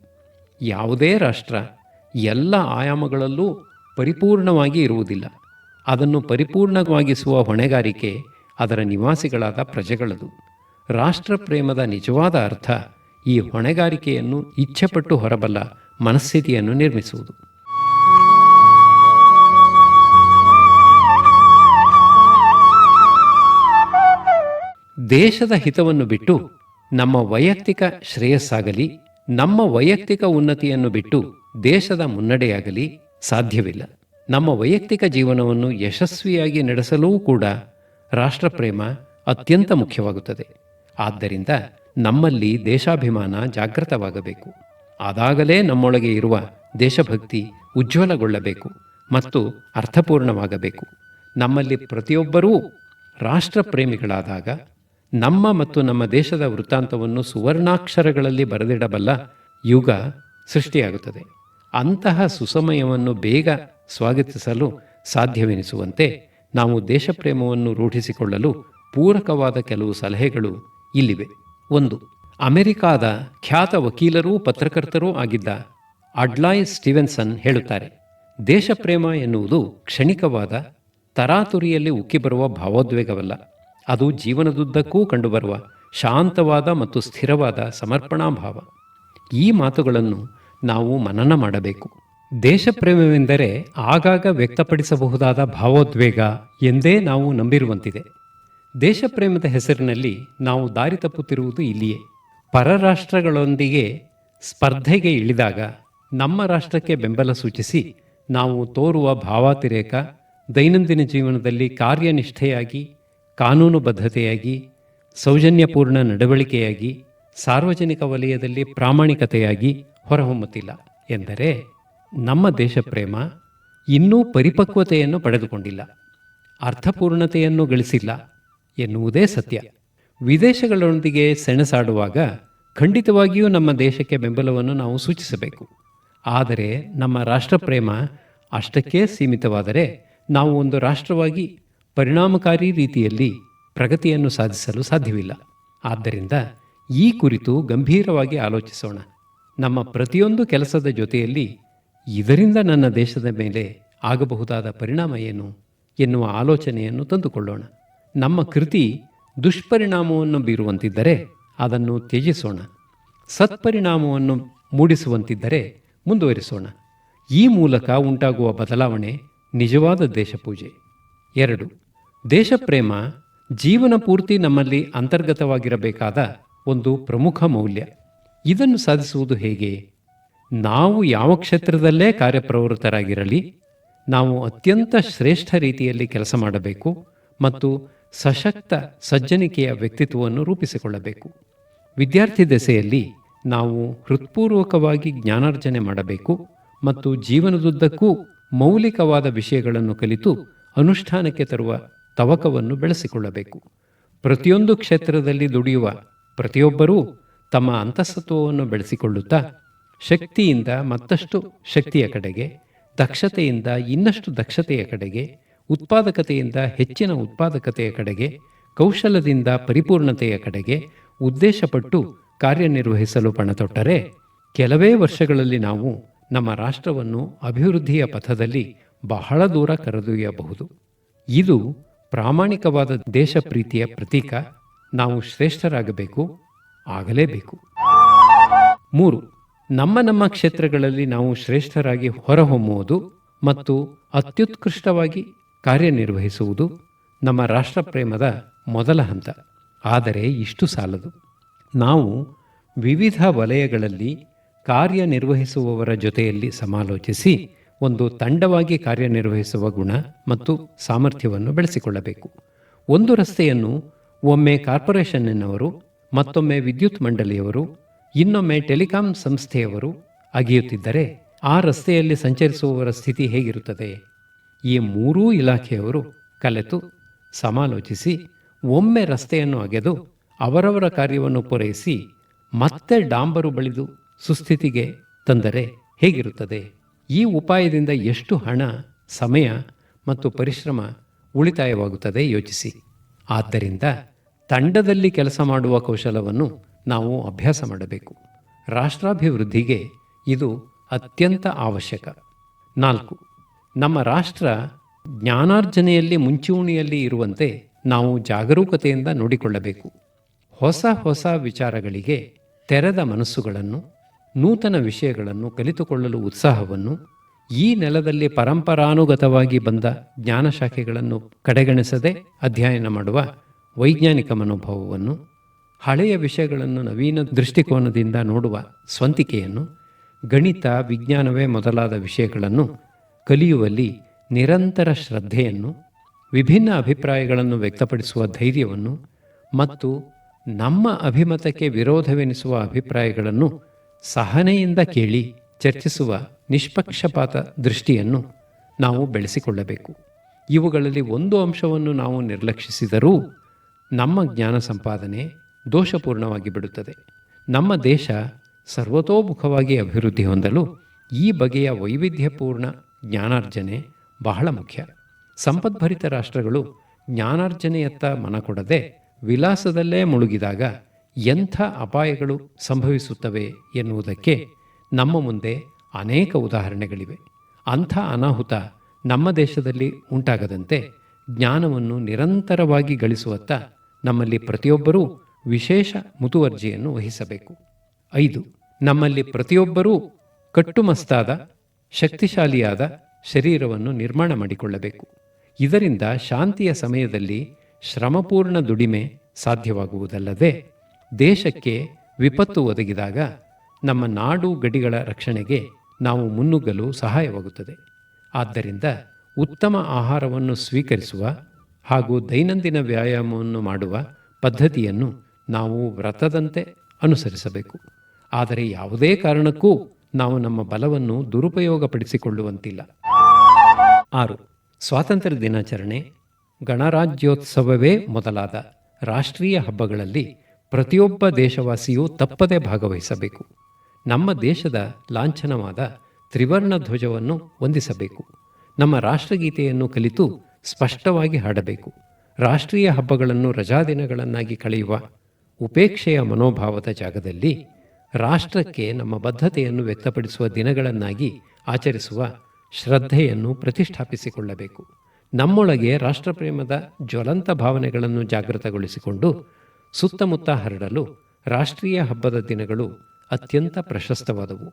ಯಾವುದೇ ರಾಷ್ಟ್ರ ಎಲ್ಲ ಆಯಾಮಗಳಲ್ಲೂ ಪರಿಪೂರ್ಣವಾಗಿ ಇರುವುದಿಲ್ಲ. ಅದನ್ನು ಪರಿಪೂರ್ಣವಾಗಿಸುವ ಹೊಣೆಗಾರಿಕೆ ಅದರ ನಿವಾಸಿಗಳಾದ ಪ್ರಜೆಗಳದು. ರಾಷ್ಟ್ರ ಪ್ರೇಮದ ನಿಜವಾದ ಅರ್ಥ ಈ ಹೊಣೆಗಾರಿಕೆಯನ್ನು ಇಚ್ಛೆಪಟ್ಟು ಹೊರಬಲ್ಲ ಮನಸ್ಥಿತಿಯನ್ನು ನಿರ್ಮಿಸುವುದು. ದೇಶದ ಹಿತವನ್ನು ಬಿಟ್ಟು ನಮ್ಮ ವೈಯಕ್ತಿಕ ಶ್ರೇಯಸ್ಸಾಗಲಿ, ನಮ್ಮ ವೈಯಕ್ತಿಕ ಉನ್ನತಿಯನ್ನು ಬಿಟ್ಟು ದೇಶದ ಮುನ್ನಡೆಯಾಗಲಿ ಸಾಧ್ಯವಿಲ್ಲ. ನಮ್ಮ ವೈಯಕ್ತಿಕ ಜೀವನವನ್ನು ಯಶಸ್ವಿಯಾಗಿ ನಡೆಸಲೂ ಕೂಡ ರಾಷ್ಟ್ರಪ್ರೇಮ ಅತ್ಯಂತ ಮುಖ್ಯವಾಗುತ್ತದೆ. ಆದ್ದರಿಂದ ನಮ್ಮಲ್ಲಿ ದೇಶಾಭಿಮಾನ ಜಾಗೃತವಾಗಬೇಕು. ಆದಾಗಲೇ ನಮ್ಮೊಳಗೆ ಇರುವ ದೇಶಭಕ್ತಿ ಉಜ್ವಲಗೊಳ್ಳಬೇಕು ಮತ್ತು ಅರ್ಥಪೂರ್ಣವಾಗಬೇಕು. ನಮ್ಮಲ್ಲಿ ಪ್ರತಿಯೊಬ್ಬರೂ ರಾಷ್ಟ್ರಪ್ರೇಮಿಗಳಾದಾಗ ನಮ್ಮ ಮತ್ತು ನಮ್ಮ ದೇಶದ ವೃತ್ತಾಂತವನ್ನು ಸುವರ್ಣಾಕ್ಷರಗಳಲ್ಲಿ ಬರೆದಿಡಬಲ್ಲ ಯುಗ ಸೃಷ್ಟಿಯಾಗುತ್ತದೆ. ಅಂತಹ ಸುಸಮಯವನ್ನು ಬೇಗ ಸ್ವಾಗತಿಸಲು ಸಾಧ್ಯವೆನಿಸುವಂತೆ ನಾವು ದೇಶಪ್ರೇಮವನ್ನು ರೂಢಿಸಿಕೊಳ್ಳಲು ಪೂರಕವಾದ ಕೆಲವು ಸಲಹೆಗಳು ಇಲ್ಲಿವೆ. 1. ಅಮೆರಿಕಾದ ಖ್ಯಾತ ವಕೀಲರೂ ಪತ್ರಕರ್ತರೂ ಆಗಿದ್ದ ಅಡ್ಲಾಯ್ ಸ್ಟೀವೆನ್ಸನ್ ಹೇಳುತ್ತಾರೆ, ದೇಶಪ್ರೇಮ ಎನ್ನುವುದು ಕ್ಷಣಿಕವಾದ, ತರಾತುರಿಯಲ್ಲಿ ಉಕ್ಕಿಬರುವ ಭಾವೋದ್ವೇಗವಲ್ಲ. ಅದು ಜೀವನದುದ್ದಕ್ಕೂ ಕಂಡುಬರುವ ಶಾಂತವಾದ ಮತ್ತು ಸ್ಥಿರವಾದ ಸಮರ್ಪಣಾ ಭಾವ. ಈ ಮಾತುಗಳನ್ನು ನಾವು ಮನನ ಮಾಡಬೇಕು. ದೇಶಪ್ರೇಮವೆಂದರೆ ಆಗಾಗ ವ್ಯಕ್ತಪಡಿಸಬಹುದಾದ ಭಾವೋದ್ವೇಗ ಎಂದೇ ನಾವು ನಂಬಿರುವಂತಿದೆ. ದೇಶಪ್ರೇಮದ ಹೆಸರಿನಲ್ಲಿ ನಾವು ದಾರಿ ತಪ್ಪುತ್ತಿರುವುದು ಇಲ್ಲಿಯೇ. ಪರರಾಷ್ಟ್ರಗಳೊಂದಿಗೆ ಸ್ಪರ್ಧೆಗೆ ಇಳಿದಾಗ ನಮ್ಮ ರಾಷ್ಟ್ರಕ್ಕೆ ಬೆಂಬಲ ಸೂಚಿಸಿ ನಾವು ತೋರುವ ಭಾವಾತಿರೇಕ ದೈನಂದಿನ ಜೀವನದಲ್ಲಿ ಕಾರ್ಯನಿಷ್ಠೆಯಾಗಿ, ಕಾನೂನುಬದ್ಧತೆಯಾಗಿ, ಸೌಜನ್ಯಪೂರ್ಣ ನಡವಳಿಕೆಯಾಗಿ, ಸಾರ್ವಜನಿಕ ವಲಯದಲ್ಲಿ ಪ್ರಾಮಾಣಿಕತೆಯಾಗಿ ಹೊರಹೊಮ್ಮುತ್ತಿಲ್ಲ. ಎಂದರೆ ನಮ್ಮ ದೇಶ ಪ್ರೇಮ ಇನ್ನೂ ಪರಿಪಕ್ವತೆಯನ್ನು ಪಡೆದುಕೊಂಡಿಲ್ಲ, ಅರ್ಥಪೂರ್ಣತೆಯನ್ನು ಗಳಿಸಿಲ್ಲ ಎನ್ನುವುದೇ ಸತ್ಯ. ವಿದೇಶಗಳೊಂದಿಗೆ ಸೆಣಸಾಡುವಾಗ ಖಂಡಿತವಾಗಿಯೂ ನಮ್ಮ ದೇಶಕ್ಕೆ ಬೆಂಬಲವನ್ನು ನಾವು ಸೂಚಿಸಬೇಕು. ಆದರೆ ನಮ್ಮ ರಾಷ್ಟ್ರಪ್ರೇಮ ಅಷ್ಟಕ್ಕೇ ಸೀಮಿತವಾದರೆ ನಾವು ಒಂದು ರಾಷ್ಟ್ರವಾಗಿ ಪರಿಣಾಮಕಾರಿ ರೀತಿಯಲ್ಲಿ ಪ್ರಗತಿಯನ್ನು ಸಾಧಿಸಲು ಸಾಧ್ಯವಿಲ್ಲ. ಆದ್ದರಿಂದ ಈ ಕುರಿತು ಗಂಭೀರವಾಗಿ ಆಲೋಚಿಸೋಣ. ನಮ್ಮ ಪ್ರತಿಯೊಂದು ಕೆಲಸದ ಜೊತೆಯಲ್ಲಿ ಇದರಿಂದ ನನ್ನ ದೇಶದ ಮೇಲೆ ಆಗಬಹುದಾದ ಪರಿಣಾಮ ಏನು ಎನ್ನುವ ಆಲೋಚನೆಯನ್ನು ತಂದುಕೊಳ್ಳೋಣ. ನಮ್ಮ ಕೃತಿ ದುಷ್ಪರಿಣಾಮವನ್ನು ಬೀರುವಂತಿದ್ದರೆ ಅದನ್ನು ತ್ಯಜಿಸೋಣ. ಸತ್ಪರಿಣಾಮವನ್ನು ಮೂಡಿಸುವಂತಿದ್ದರೆ ಮುಂದುವರಿಸೋಣ. ಈ ಮೂಲಕ ಉಂಟಾಗುವ ಬದಲಾವಣೆ ನಿಜವಾದ ದೇಶಪೂಜೆ. 2. ದೇಶಪ್ರೇಮ ಜೀವನ ಪೂರ್ತಿ ನಮ್ಮಲ್ಲಿ ಅಂತರ್ಗತವಾಗಿರಬೇಕಾದ ಒಂದು ಪ್ರಮುಖ ಮೌಲ್ಯ. ಇದನ್ನು ಸಾಧಿಸುವುದು ಹೇಗೆ? ನಾವು ಯಾವ ಕ್ಷೇತ್ರದಲ್ಲೇ ಕಾರ್ಯಪ್ರವೃತ್ತರಾಗಿರಲಿ, ನಾವು ಅತ್ಯಂತ ಶ್ರೇಷ್ಠ ರೀತಿಯಲ್ಲಿ ಕೆಲಸ ಮಾಡಬೇಕು ಮತ್ತು ಸಶಕ್ತ ಸಜ್ಜನಿಕೆಯ ವ್ಯಕ್ತಿತ್ವವನ್ನು ರೂಪಿಸಿಕೊಳ್ಳಬೇಕು. ವಿದ್ಯಾರ್ಥಿ ದೆಸೆಯಲ್ಲಿ ನಾವು ಹೃತ್ಪೂರ್ವಕವಾಗಿ ಜ್ಞಾನಾರ್ಜನೆ ಮಾಡಬೇಕು ಮತ್ತು ಜೀವನದುದ್ದಕ್ಕೂ ಮೌಲಿಕವಾದ ವಿಷಯಗಳನ್ನು ಕಲಿತು ಅನುಷ್ಠಾನಕ್ಕೆ ತರುವ ತವಕವನ್ನು ಬೆಳೆಸಿಕೊಳ್ಳಬೇಕು. ಪ್ರತಿಯೊಂದು ಕ್ಷೇತ್ರದಲ್ಲಿ ದುಡಿಯುವ ಪ್ರತಿಯೊಬ್ಬರೂ ತಮ್ಮ ಅಂತಃಸತ್ವವನ್ನು ಬೆಳೆಸಿಕೊಳ್ಳುತ್ತಾ ಶಕ್ತಿಯಿಂದ ಮತ್ತಷ್ಟು ಶಕ್ತಿಯ ಕಡೆಗೆ, ದಕ್ಷತೆಯಿಂದ ಇನ್ನಷ್ಟು ದಕ್ಷತೆಯ ಕಡೆಗೆ, ಉತ್ಪಾದಕತೆಯಿಂದ ಹೆಚ್ಚಿನ ಉತ್ಪಾದಕತೆಯ ಕಡೆಗೆ, ಕೌಶಲದಿಂದ ಪರಿಪೂರ್ಣತೆಯ ಕಡೆಗೆ ಉದ್ದೇಶಪಟ್ಟು ಕಾರ್ಯನಿರ್ವಹಿಸಲು ಪಣತೊಟ್ಟರೆ ಕೆಲವೇ ವರ್ಷಗಳಲ್ಲಿ ನಾವು ನಮ್ಮ ರಾಷ್ಟ್ರವನ್ನು ಅಭಿವೃದ್ಧಿಯ ಪಥದಲ್ಲಿ ಬಹಳ ದೂರ ಕರೆದೊಯ್ಯಬಹುದು. ಇದು ಪ್ರಾಮಾಣಿಕವಾದ ದೇಶ ಪ್ರೀತಿಯ ಪ್ರತೀಕ. ನಾವು ಶ್ರೇಷ್ಠರಾಗಬೇಕು, ಆಗಲೇಬೇಕು. 3. ನಮ್ಮ ಕ್ಷೇತ್ರಗಳಲ್ಲಿ ನಾವು ಶ್ರೇಷ್ಠರಾಗಿ ಹೊರಹೊಮ್ಮುವುದು ಮತ್ತು ಅತ್ಯುತ್ಕೃಷ್ಟವಾಗಿ ಕಾರ್ಯನಿರ್ವಹಿಸುವುದು ನಮ್ಮ ರಾಷ್ಟ್ರಪ್ರೇಮದ ಮೊದಲ ಹಂತ. ಆದರೆ ಇಷ್ಟು ಸಾಲದು. ನಾವು ವಿವಿಧ ವಲಯಗಳಲ್ಲಿ ಕಾರ್ಯನಿರ್ವಹಿಸುವವರ ಜೊತೆಯಲ್ಲಿ ಸಮಾಲೋಚಿಸಿ ಒಂದು ತಂಡವಾಗಿ ಕಾರ್ಯನಿರ್ವಹಿಸುವ ಗುಣ ಮತ್ತು ಸಾಮರ್ಥ್ಯವನ್ನು ಬೆಳೆಸಿಕೊಳ್ಳಬೇಕು. ಒಂದು ರಸ್ತೆಯನ್ನು ಒಮ್ಮೆ ಕಾರ್ಪೊರೇಷನ್ನಿನವರು, ಮತ್ತೊಮ್ಮೆ ವಿದ್ಯುತ್ ಮಂಡಳಿಯವರು, ಇನ್ನೊಮ್ಮೆ ಟೆಲಿಕಾಂ ಸಂಸ್ಥೆಯವರು ಅಗೆಯುತ್ತಿದ್ದರೆ ಆ ರಸ್ತೆಯಲ್ಲಿ ಸಂಚರಿಸುವವರ ಸ್ಥಿತಿ ಹೇಗಿರುತ್ತದೆ? ಈ ಮೂರೂ ಇಲಾಖೆಯವರು ಕಲೆತು ಸಮಾಲೋಚಿಸಿ ಒಮ್ಮೆ ರಸ್ತೆಯನ್ನು ಅಗೆದು ಅವರವರ ಕಾರ್ಯವನ್ನು ಪೂರೈಸಿ ಮತ್ತೆ ಡಾಂಬರು ಬಳಿದು ಸುಸ್ಥಿತಿಗೆ ತಂದರೆ ಹೇಗಿರುತ್ತದೆ? ಈ ಉಪಾಯದಿಂದ ಎಷ್ಟು ಹಣ, ಸಮಯ ಮತ್ತು ಪರಿಶ್ರಮ ಉಳಿತಾಯವಾಗುತ್ತದೆ ಯೋಚಿಸಿ. ಆದ್ದರಿಂದ ತಂಡದಲ್ಲಿ ಕೆಲಸ ಮಾಡುವ ಕೌಶಲವನ್ನು ನಾವು ಅಭ್ಯಾಸ ಮಾಡಬೇಕು. ರಾಷ್ಟ್ರಾಭಿವೃದ್ಧಿಗೆ ಇದು ಅತ್ಯಂತ ಅವಶ್ಯಕ. 4. ನಮ್ಮ ರಾಷ್ಟ್ರ ಜ್ಞಾನಾರ್ಜನೆಯಲ್ಲಿ ಮುಂಚೂಣಿಯಲ್ಲಿ ಇರುವಂತೆ ನಾವು ಜಾಗರೂಕತೆಯಿಂದ ನೋಡಿಕೊಳ್ಳಬೇಕು. ಹೊಸ ವಿಚಾರಗಳಿಗೆ ತೆರೆದ ಮನಸ್ಸುಗಳನ್ನು, ನೂತನ ವಿಷಯಗಳನ್ನು ಕಲಿತುಕೊಳ್ಳಲು ಉತ್ಸಾಹವನ್ನು, ಈ ನೆಲದಲ್ಲಿ ಪರಂಪರಾನುಗತವಾಗಿ ಬಂದ ಜ್ಞಾನಶಾಖೆಗಳನ್ನು ಕಡೆಗಣಿಸದೆ ಅಧ್ಯಯನ ಮಾಡುವ ವೈಜ್ಞಾನಿಕ ಮನೋಭಾವವನ್ನು, ಹಳೆಯ ವಿಷಯಗಳನ್ನು ನವೀನ ದೃಷ್ಟಿಕೋನದಿಂದ ನೋಡುವ ಸ್ವಂತಿಕೆಯನ್ನು, ಗಣಿತ, ವಿಜ್ಞಾನವೇ ಮೊದಲಾದ ವಿಷಯಗಳನ್ನು ಕಲಿಯುವಲ್ಲಿ ನಿರಂತರ ಶ್ರದ್ಧೆಯನ್ನು, ವಿಭಿನ್ನ ಅಭಿಪ್ರಾಯಗಳನ್ನು ವ್ಯಕ್ತಪಡಿಸುವ ಧೈರ್ಯವನ್ನು ಮತ್ತು ನಮ್ಮ ಅಭಿಮತಕ್ಕೆ ವಿರೋಧವೆನಿಸುವ ಅಭಿಪ್ರಾಯಗಳನ್ನು ಸಹನೆಯಿಂದ ಕೇಳಿ ಚರ್ಚಿಸುವ ನಿಷ್ಪಕ್ಷಪಾತ ದೃಷ್ಟಿಯನ್ನು ನಾವು ಬೆಳೆಸಿಕೊಳ್ಳಬೇಕು. ಇವುಗಳಲ್ಲಿ ಒಂದು ಅಂಶವನ್ನು ನಾವು ನಿರ್ಲಕ್ಷಿಸಿದರೂ ನಮ್ಮ ಜ್ಞಾನ ಸಂಪಾದನೆ ದೋಷಪೂರ್ಣವಾಗಿ ಬಿಡುತ್ತದೆ. ನಮ್ಮ ದೇಶ ಸರ್ವತೋಮುಖವಾಗಿ ಅಭಿವೃದ್ಧಿ ಹೊಂದಲು ಈ ಬಗೆಯ ವೈವಿಧ್ಯಪೂರ್ಣ ಜ್ಞಾನಾರ್ಜನೆ ಬಹಳ ಮುಖ್ಯ. ಸಂಪದ್ಭರಿತ ರಾಷ್ಟ್ರಗಳು ಜ್ಞಾನಾರ್ಜನೆಯತ್ತ ಮನ ಕೊಡದೆ ವಿಲಾಸದಲ್ಲೇ ಮುಳುಗಿದಾಗ ಎಂಥ ಅಪಾಯಗಳು ಸಂಭವಿಸುತ್ತವೆ ಎನ್ನುವುದಕ್ಕೆ ನಮ್ಮ ಮುಂದೆ ಅನೇಕ ಉದಾಹರಣೆಗಳಿವೆ. ಅಂಥ ಅನಾಹುತ ನಮ್ಮ ದೇಶದಲ್ಲಿ ಉಂಟಾಗದಂತೆ ಜ್ಞಾನವನ್ನು ನಿರಂತರವಾಗಿ ಗಳಿಸುವತ್ತ ನಮ್ಮಲ್ಲಿ ಪ್ರತಿಯೊಬ್ಬರೂ ವಿಶೇಷ ಮುತುವರ್ಜಿಯನ್ನು ವಹಿಸಬೇಕು. 5. ನಮ್ಮಲ್ಲಿ ಪ್ರತಿಯೊಬ್ಬರೂ ಕಟ್ಟುಮಸ್ತಾದ, ಶಕ್ತಿಶಾಲಿಯಾದ ಶರೀರವನ್ನು ನಿರ್ಮಾಣ ಮಾಡಿಕೊಳ್ಳಬೇಕು. ಇದರಿಂದ ಶಾಂತಿಯ ಸಮಯದಲ್ಲಿ ಶ್ರಮಪೂರ್ಣ ದುಡಿಮೆ ಸಾಧ್ಯವಾಗುವುದಲ್ಲದೆ ದೇಶಕ್ಕೆ ವಿಪತ್ತು ಒದಗಿದಾಗ ನಮ್ಮ ನಾಡು ಗಡಿಗಳ ರಕ್ಷಣೆಗೆ ನಾವು ಮುನ್ನುಗ್ಗಲು ಸಹಾಯವಾಗುತ್ತದೆ. ಆದ್ದರಿಂದ ಉತ್ತಮ ಆಹಾರವನ್ನು ಸ್ವೀಕರಿಸುವ ಹಾಗೂ ದೈನಂದಿನ ವ್ಯಾಯಾಮವನ್ನು ಮಾಡುವ ಪದ್ಧತಿಯನ್ನು ನಾವು ವ್ರತದಂತೆ ಅನುಸರಿಸಬೇಕು. ಆದರೆ ಯಾವುದೇ ಕಾರಣಕ್ಕೂ ನಾವು ನಮ್ಮ ಬಲವನ್ನು ದುರುಪಯೋಗಪಡಿಸಿಕೊಳ್ಳುವಂತಿಲ್ಲ. 6. ಸ್ವಾತಂತ್ರ್ಯ ದಿನಾಚರಣೆ, ಗಣರಾಜ್ಯೋತ್ಸವವೇ ಮೊದಲಾದ ರಾಷ್ಟ್ರೀಯ ಹಬ್ಬಗಳಲ್ಲಿ ಪ್ರತಿಯೊಬ್ಬ ದೇಶವಾಸಿಯೂ ತಪ್ಪದೇ ಭಾಗವಹಿಸಬೇಕು. ನಮ್ಮ ದೇಶದ ಲಾಂಛನವಾದ ತ್ರಿವರ್ಣ ಧ್ವಜವನ್ನು ವಂದಿಸಬೇಕು. ನಮ್ಮ ರಾಷ್ಟ್ರಗೀತೆಯನ್ನು ಕಲಿತು ಸ್ಪಷ್ಟವಾಗಿ ಹಾಡಬೇಕು. ರಾಷ್ಟ್ರೀಯ ಹಬ್ಬಗಳನ್ನು ರಜಾದಿನಗಳನ್ನಾಗಿ ಕಳೆಯುವ ಉಪೇಕ್ಷೆಯ ಮನೋಭಾವದ ಜಾಗದಲ್ಲಿ ರಾಷ್ಟ್ರಕ್ಕೆ ನಮ್ಮ ಬದ್ಧತೆಯನ್ನು ವ್ಯಕ್ತಪಡಿಸುವ ದಿನಗಳನ್ನಾಗಿ ಆಚರಿಸುವ ಶ್ರದ್ಧೆಯನ್ನು ಪ್ರತಿಷ್ಠಾಪಿಸಿಕೊಳ್ಳಬೇಕು. ನಮ್ಮೊಳಗೆ ರಾಷ್ಟ್ರಪ್ರೇಮದ ಜ್ವಲಂತ ಭಾವನೆಗಳನ್ನು ಜಾಗೃತಗೊಳಿಸಿಕೊಂಡು ಸುತ್ತಮುತ್ತ ಹರಡಲು ರಾಷ್ಟ್ರೀಯ ಹಬ್ಬದ ದಿನಗಳು ಅತ್ಯಂತ ಪ್ರಶಸ್ತವಾದವು.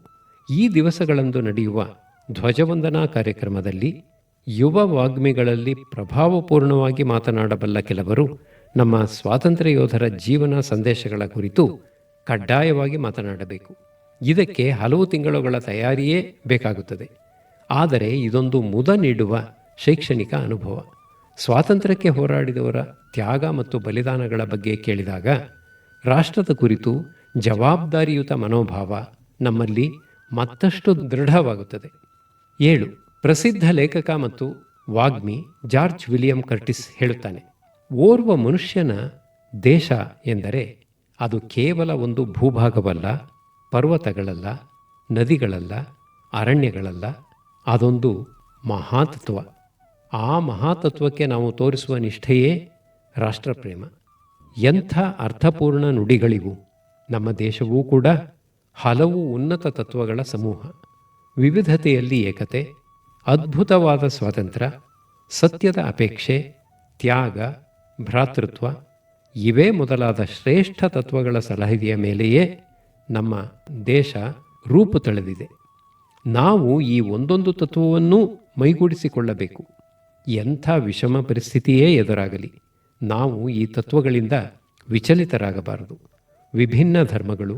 ಈ ದಿವಸಗಳಂದು ನಡೆಯುವ ಧ್ವಜವಂದನಾ ಕಾರ್ಯಕ್ರಮದಲ್ಲಿ ಯುವ ವಾಗ್ಮಿಗಳಲ್ಲಿ ಪ್ರಭಾವಪೂರ್ಣವಾಗಿ ಮಾತನಾಡಬಲ್ಲ ಕೆಲವರು ನಮ್ಮ ಸ್ವಾತಂತ್ರ್ಯ ಯೋಧರ ಜೀವನ ಸಂದೇಶಗಳ ಕುರಿತು ಕಡ್ಡಾಯವಾಗಿ ಮಾತನಾಡಬೇಕು. ಇದಕ್ಕೆ ಹಲವು ತಿಂಗಳುಗಳ ತಯಾರಿಯೇ ಬೇಕಾಗುತ್ತದೆ. ಆದರೆ ಇದೊಂದು ಮುದ ನೀಡುವ ಶೈಕ್ಷಣಿಕ ಅನುಭವ. ಸ್ವಾತಂತ್ರ್ಯಕ್ಕೆ ಹೋರಾಡಿದವರ ತ್ಯಾಗ ಮತ್ತು ಬಲಿದಾನಗಳ ಬಗ್ಗೆ ಕೇಳಿದಾಗ ರಾಷ್ಟ್ರದ ಕುರಿತು ಜವಾಬ್ದಾರಿಯುತ ಮನೋಭಾವ ನಮ್ಮಲ್ಲಿ ಮತ್ತಷ್ಟು ದೃಢವಾಗುತ್ತದೆ. 7. ಪ್ರಸಿದ್ಧ ಲೇಖಕ ಮತ್ತು ವಾಗ್ಮಿ ಜಾರ್ಜ್ ವಿಲಿಯಂ ಕರ್ಟಿಸ್ ಹೇಳುತ್ತಾನೆ, ಓರ್ವ ಮನುಷ್ಯನ ದೇಶ ಎಂದರೆ ಅದು ಕೇವಲ ಒಂದು ಭೂಭಾಗವಲ್ಲ, ಪರ್ವತಗಳಲ್ಲ, ನದಿಗಳಲ್ಲ, ಅರಣ್ಯಗಳಲ್ಲ, ಅದೊಂದು ಮಹಾತತ್ವ. ಆ ಮಹಾತತ್ವಕ್ಕೆ ನಾವು ತೋರಿಸುವ ನಿಷ್ಠೆಯೇ ರಾಷ್ಟ್ರಪ್ರೇಮ. ಎಂಥ ಅರ್ಥಪೂರ್ಣ ನುಡಿಗಳಿವು! ನಮ್ಮ ದೇಶವೂ ಕೂಡ ಹಲವು ಉನ್ನತ ತತ್ವಗಳ ಸಮೂಹ. ವಿವಿಧತೆಯಲ್ಲಿ ಏಕತೆ, ಅದ್ಭುತವಾದ ಸ್ವಾತಂತ್ರ್ಯ, ಸತ್ಯದ ಅಪೇಕ್ಷೆ, ತ್ಯಾಗ, ಭ್ರಾತೃತ್ವ ಇವೇ ಮೊದಲಾದ ಶ್ರೇಷ್ಠ ತತ್ವಗಳ ಸಲಹೆಯ ಮೇಲೆಯೇ ನಮ್ಮ ದೇಶ ರೂಪು ತಳೆದಿದೆ. ನಾವು ಈ ಒಂದೊಂದು ತತ್ವವನ್ನೂ ಮೈಗೂಡಿಸಿಕೊಳ್ಳಬೇಕು. ಎಂಥ ವಿಷಮ ಪರಿಸ್ಥಿತಿಯೇ ಎದುರಾಗಲಿ ನಾವು ಈ ತತ್ವಗಳಿಂದ ವಿಚಲಿತರಾಗಬಾರದು. ವಿಭಿನ್ನ ಧರ್ಮಗಳು,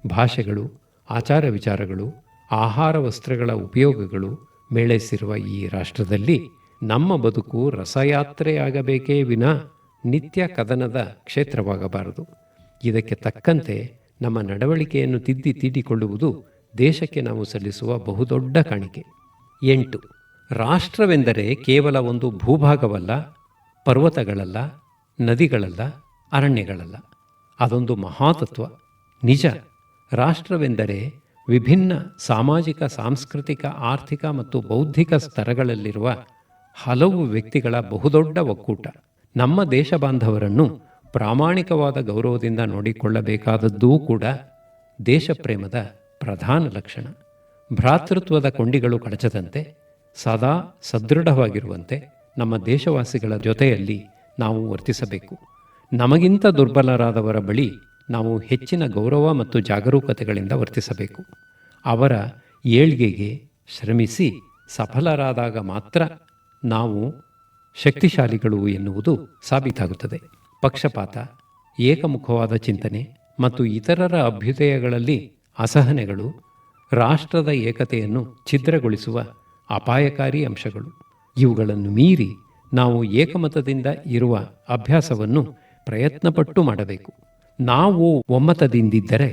ಭಾಷೆಗಳು, ಆಚಾರ ವಿಚಾರಗಳು, ಆಹಾರ ವಸ್ತ್ರಗಳ ಉಪಯೋಗಗಳು ಮೇಳೈಸಿರುವ ಈ ರಾಷ್ಟ್ರದಲ್ಲಿ ನಮ್ಮ ಬದುಕು ರಸಯಾತ್ರೆಯಾಗಬೇಕೇ ವಿನಾ ನಿತ್ಯ ಕದನದ ಕ್ಷೇತ್ರವಾಗಬಾರದು. ಇದಕ್ಕೆ ತಕ್ಕಂತೆ ನಮ್ಮ ನಡವಳಿಕೆಯನ್ನು ತಿದ್ದಿಕೊಳ್ಳುವುದು ದೇಶಕ್ಕೆ ನಾವು ಸಲ್ಲಿಸುವ ಬಹುದೊಡ್ಡ ಕಾಣಿಕೆ. 8. ರಾಷ್ಟ್ರವೆಂದರೆ ಕೇವಲ ಒಂದು ಭೂಭಾಗವಲ್ಲ, ಪರ್ವತಗಳಲ್ಲ, ನದಿಗಳಲ್ಲ, ಅರಣ್ಯಗಳಲ್ಲ, ಅದೊಂದು ಮಹಾತತ್ವ. ನಿಜ, ರಾಷ್ಟ್ರವೆಂದರೆ ವಿಭಿನ್ನ ಸಾಮಾಜಿಕ, ಸಾಂಸ್ಕೃತಿಕ, ಆರ್ಥಿಕ ಮತ್ತು ಬೌದ್ಧಿಕ ಸ್ತರಗಳಲ್ಲಿರುವ ಹಲವು ವ್ಯಕ್ತಿಗಳ ಬಹುದೊಡ್ಡ ಒಕ್ಕೂಟ. ನಮ್ಮ ದೇಶ ಬಾಂಧವರನ್ನು ಪ್ರಾಮಾಣಿಕವಾದ ಗೌರವದಿಂದ ನೋಡಿಕೊಳ್ಳಬೇಕಾದದ್ದೂ ಕೂಡ ದೇಶಪ್ರೇಮದ ಪ್ರಧಾನ ಲಕ್ಷಣ. ಭ್ರಾತೃತ್ವದ ಕೊಂಡಿಗಳು ಕಳಚದಂತೆ ಸದಾ ಸದೃಢವಾಗಿರುವಂತೆ ನಮ್ಮ ದೇಶವಾಸಿಗಳ ಜೊತೆಯಲ್ಲಿ ನಾವು ವರ್ತಿಸಬೇಕು. ನಮಗಿಂತ ದುರ್ಬಲರಾದವರ ಬಳಿ ನಾವು ಹೆಚ್ಚಿನ ಗೌರವ ಮತ್ತು ಜಾಗರೂಕತೆಗಳಿಂದ ವರ್ತಿಸಬೇಕು. ಅವರ ಏಳ್ಗೆಗೆ ಶ್ರಮಿಸಿ ಸಫಲರಾದಾಗ ಮಾತ್ರ ನಾವು ಶಕ್ತಿಶಾಲಿಗಳು ಎನ್ನುವುದು ಸಾಬೀತಾಗುತ್ತದೆ. ಪಕ್ಷಪಾತ, ಏಕಮುಖವಾದ ಚಿಂತನೆ ಮತ್ತು ಇತರರ ಅಭ್ಯುದಯಗಳಲ್ಲಿ ಅಸಹನೆಗಳು ರಾಷ್ಟ್ರದ ಏಕತೆಯನ್ನು ಛಿದ್ರಗೊಳಿಸುವ ಅಪಾಯಕಾರಿ ಅಂಶಗಳು. ಇವುಗಳನ್ನು ಮೀರಿ ನಾವು ಏಕಮತದಿಂದ ಇರುವ ಅಭ್ಯಾಸವನ್ನು ಪ್ರಯತ್ನಪಟ್ಟು ಮಾಡಬೇಕು. ನಾವು ಒಮ್ಮತದಿಂದಿದ್ದರೆ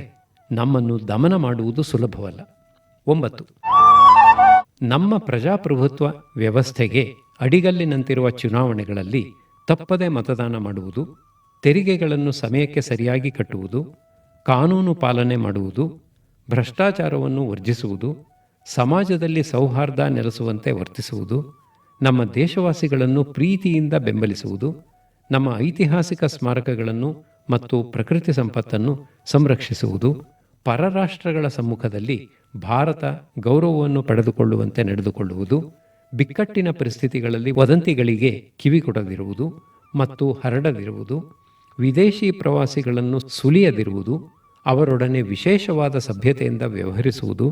ನಮ್ಮನ್ನು ದಮನ ಮಾಡುವುದು ಸುಲಭವಲ್ಲ. 9. ನಮ್ಮ ಪ್ರಜಾಪ್ರಭುತ್ವ ವ್ಯವಸ್ಥೆಗೆ ಅಡಿಗಲ್ಲಿನಂತಿರುವ ಚುನಾವಣೆಗಳಲ್ಲಿ ತಪ್ಪದೆ ಮತದಾನ ಮಾಡುವುದು, ತೆರಿಗೆಗಳನ್ನು ಸಮಯಕ್ಕೆ ಸರಿಯಾಗಿ ಕಟ್ಟುವುದು, ಕಾನೂನು ಪಾಲನೆ ಮಾಡುವುದು, ಭ್ರಷ್ಟಾಚಾರವನ್ನು ವರ್ಜಿಸುವುದು, ಸಮಾಜದಲ್ಲಿ ಸೌಹಾರ್ದ ನೆಲೆಸುವಂತೆ ವರ್ತಿಸುವುದು, ನಮ್ಮ ದೇಶವಾಸಿಗಳನ್ನು ಪ್ರೀತಿಯಿಂದ ಬೆಂಬಲಿಸುವುದು, ನಮ್ಮ ಐತಿಹಾಸಿಕ ಸ್ಮಾರಕಗಳನ್ನು ಮತ್ತು ಪ್ರಕೃತಿ ಸಂಪತ್ತನ್ನು ಸಂರಕ್ಷಿಸುವುದು, ಪರರಾಷ್ಟ್ರಗಳ ಸಮ್ಮುಖದಲ್ಲಿ ಭಾರತ ಗೌರವವನ್ನು ಪಡೆದುಕೊಳ್ಳುವಂತೆ ನಡೆದುಕೊಳ್ಳುವುದು, ಬಿಕ್ಕಟ್ಟಿನ ಪರಿಸ್ಥಿತಿಗಳಲ್ಲಿ ವದಂತಿಗಳಿಗೆ ಕಿವಿಗೊಡದಿರುವುದು ಮತ್ತು ಹರಡದಿರುವುದು, ವಿದೇಶಿ ಪ್ರವಾಸಿಗಳನ್ನು ಸುಲಿಯದಿರುವುದು, ಅವರೊಡನೆ ವಿಶೇಷವಾದ ಸಭ್ಯತೆಯಿಂದ ವ್ಯವಹರಿಸುವುದು.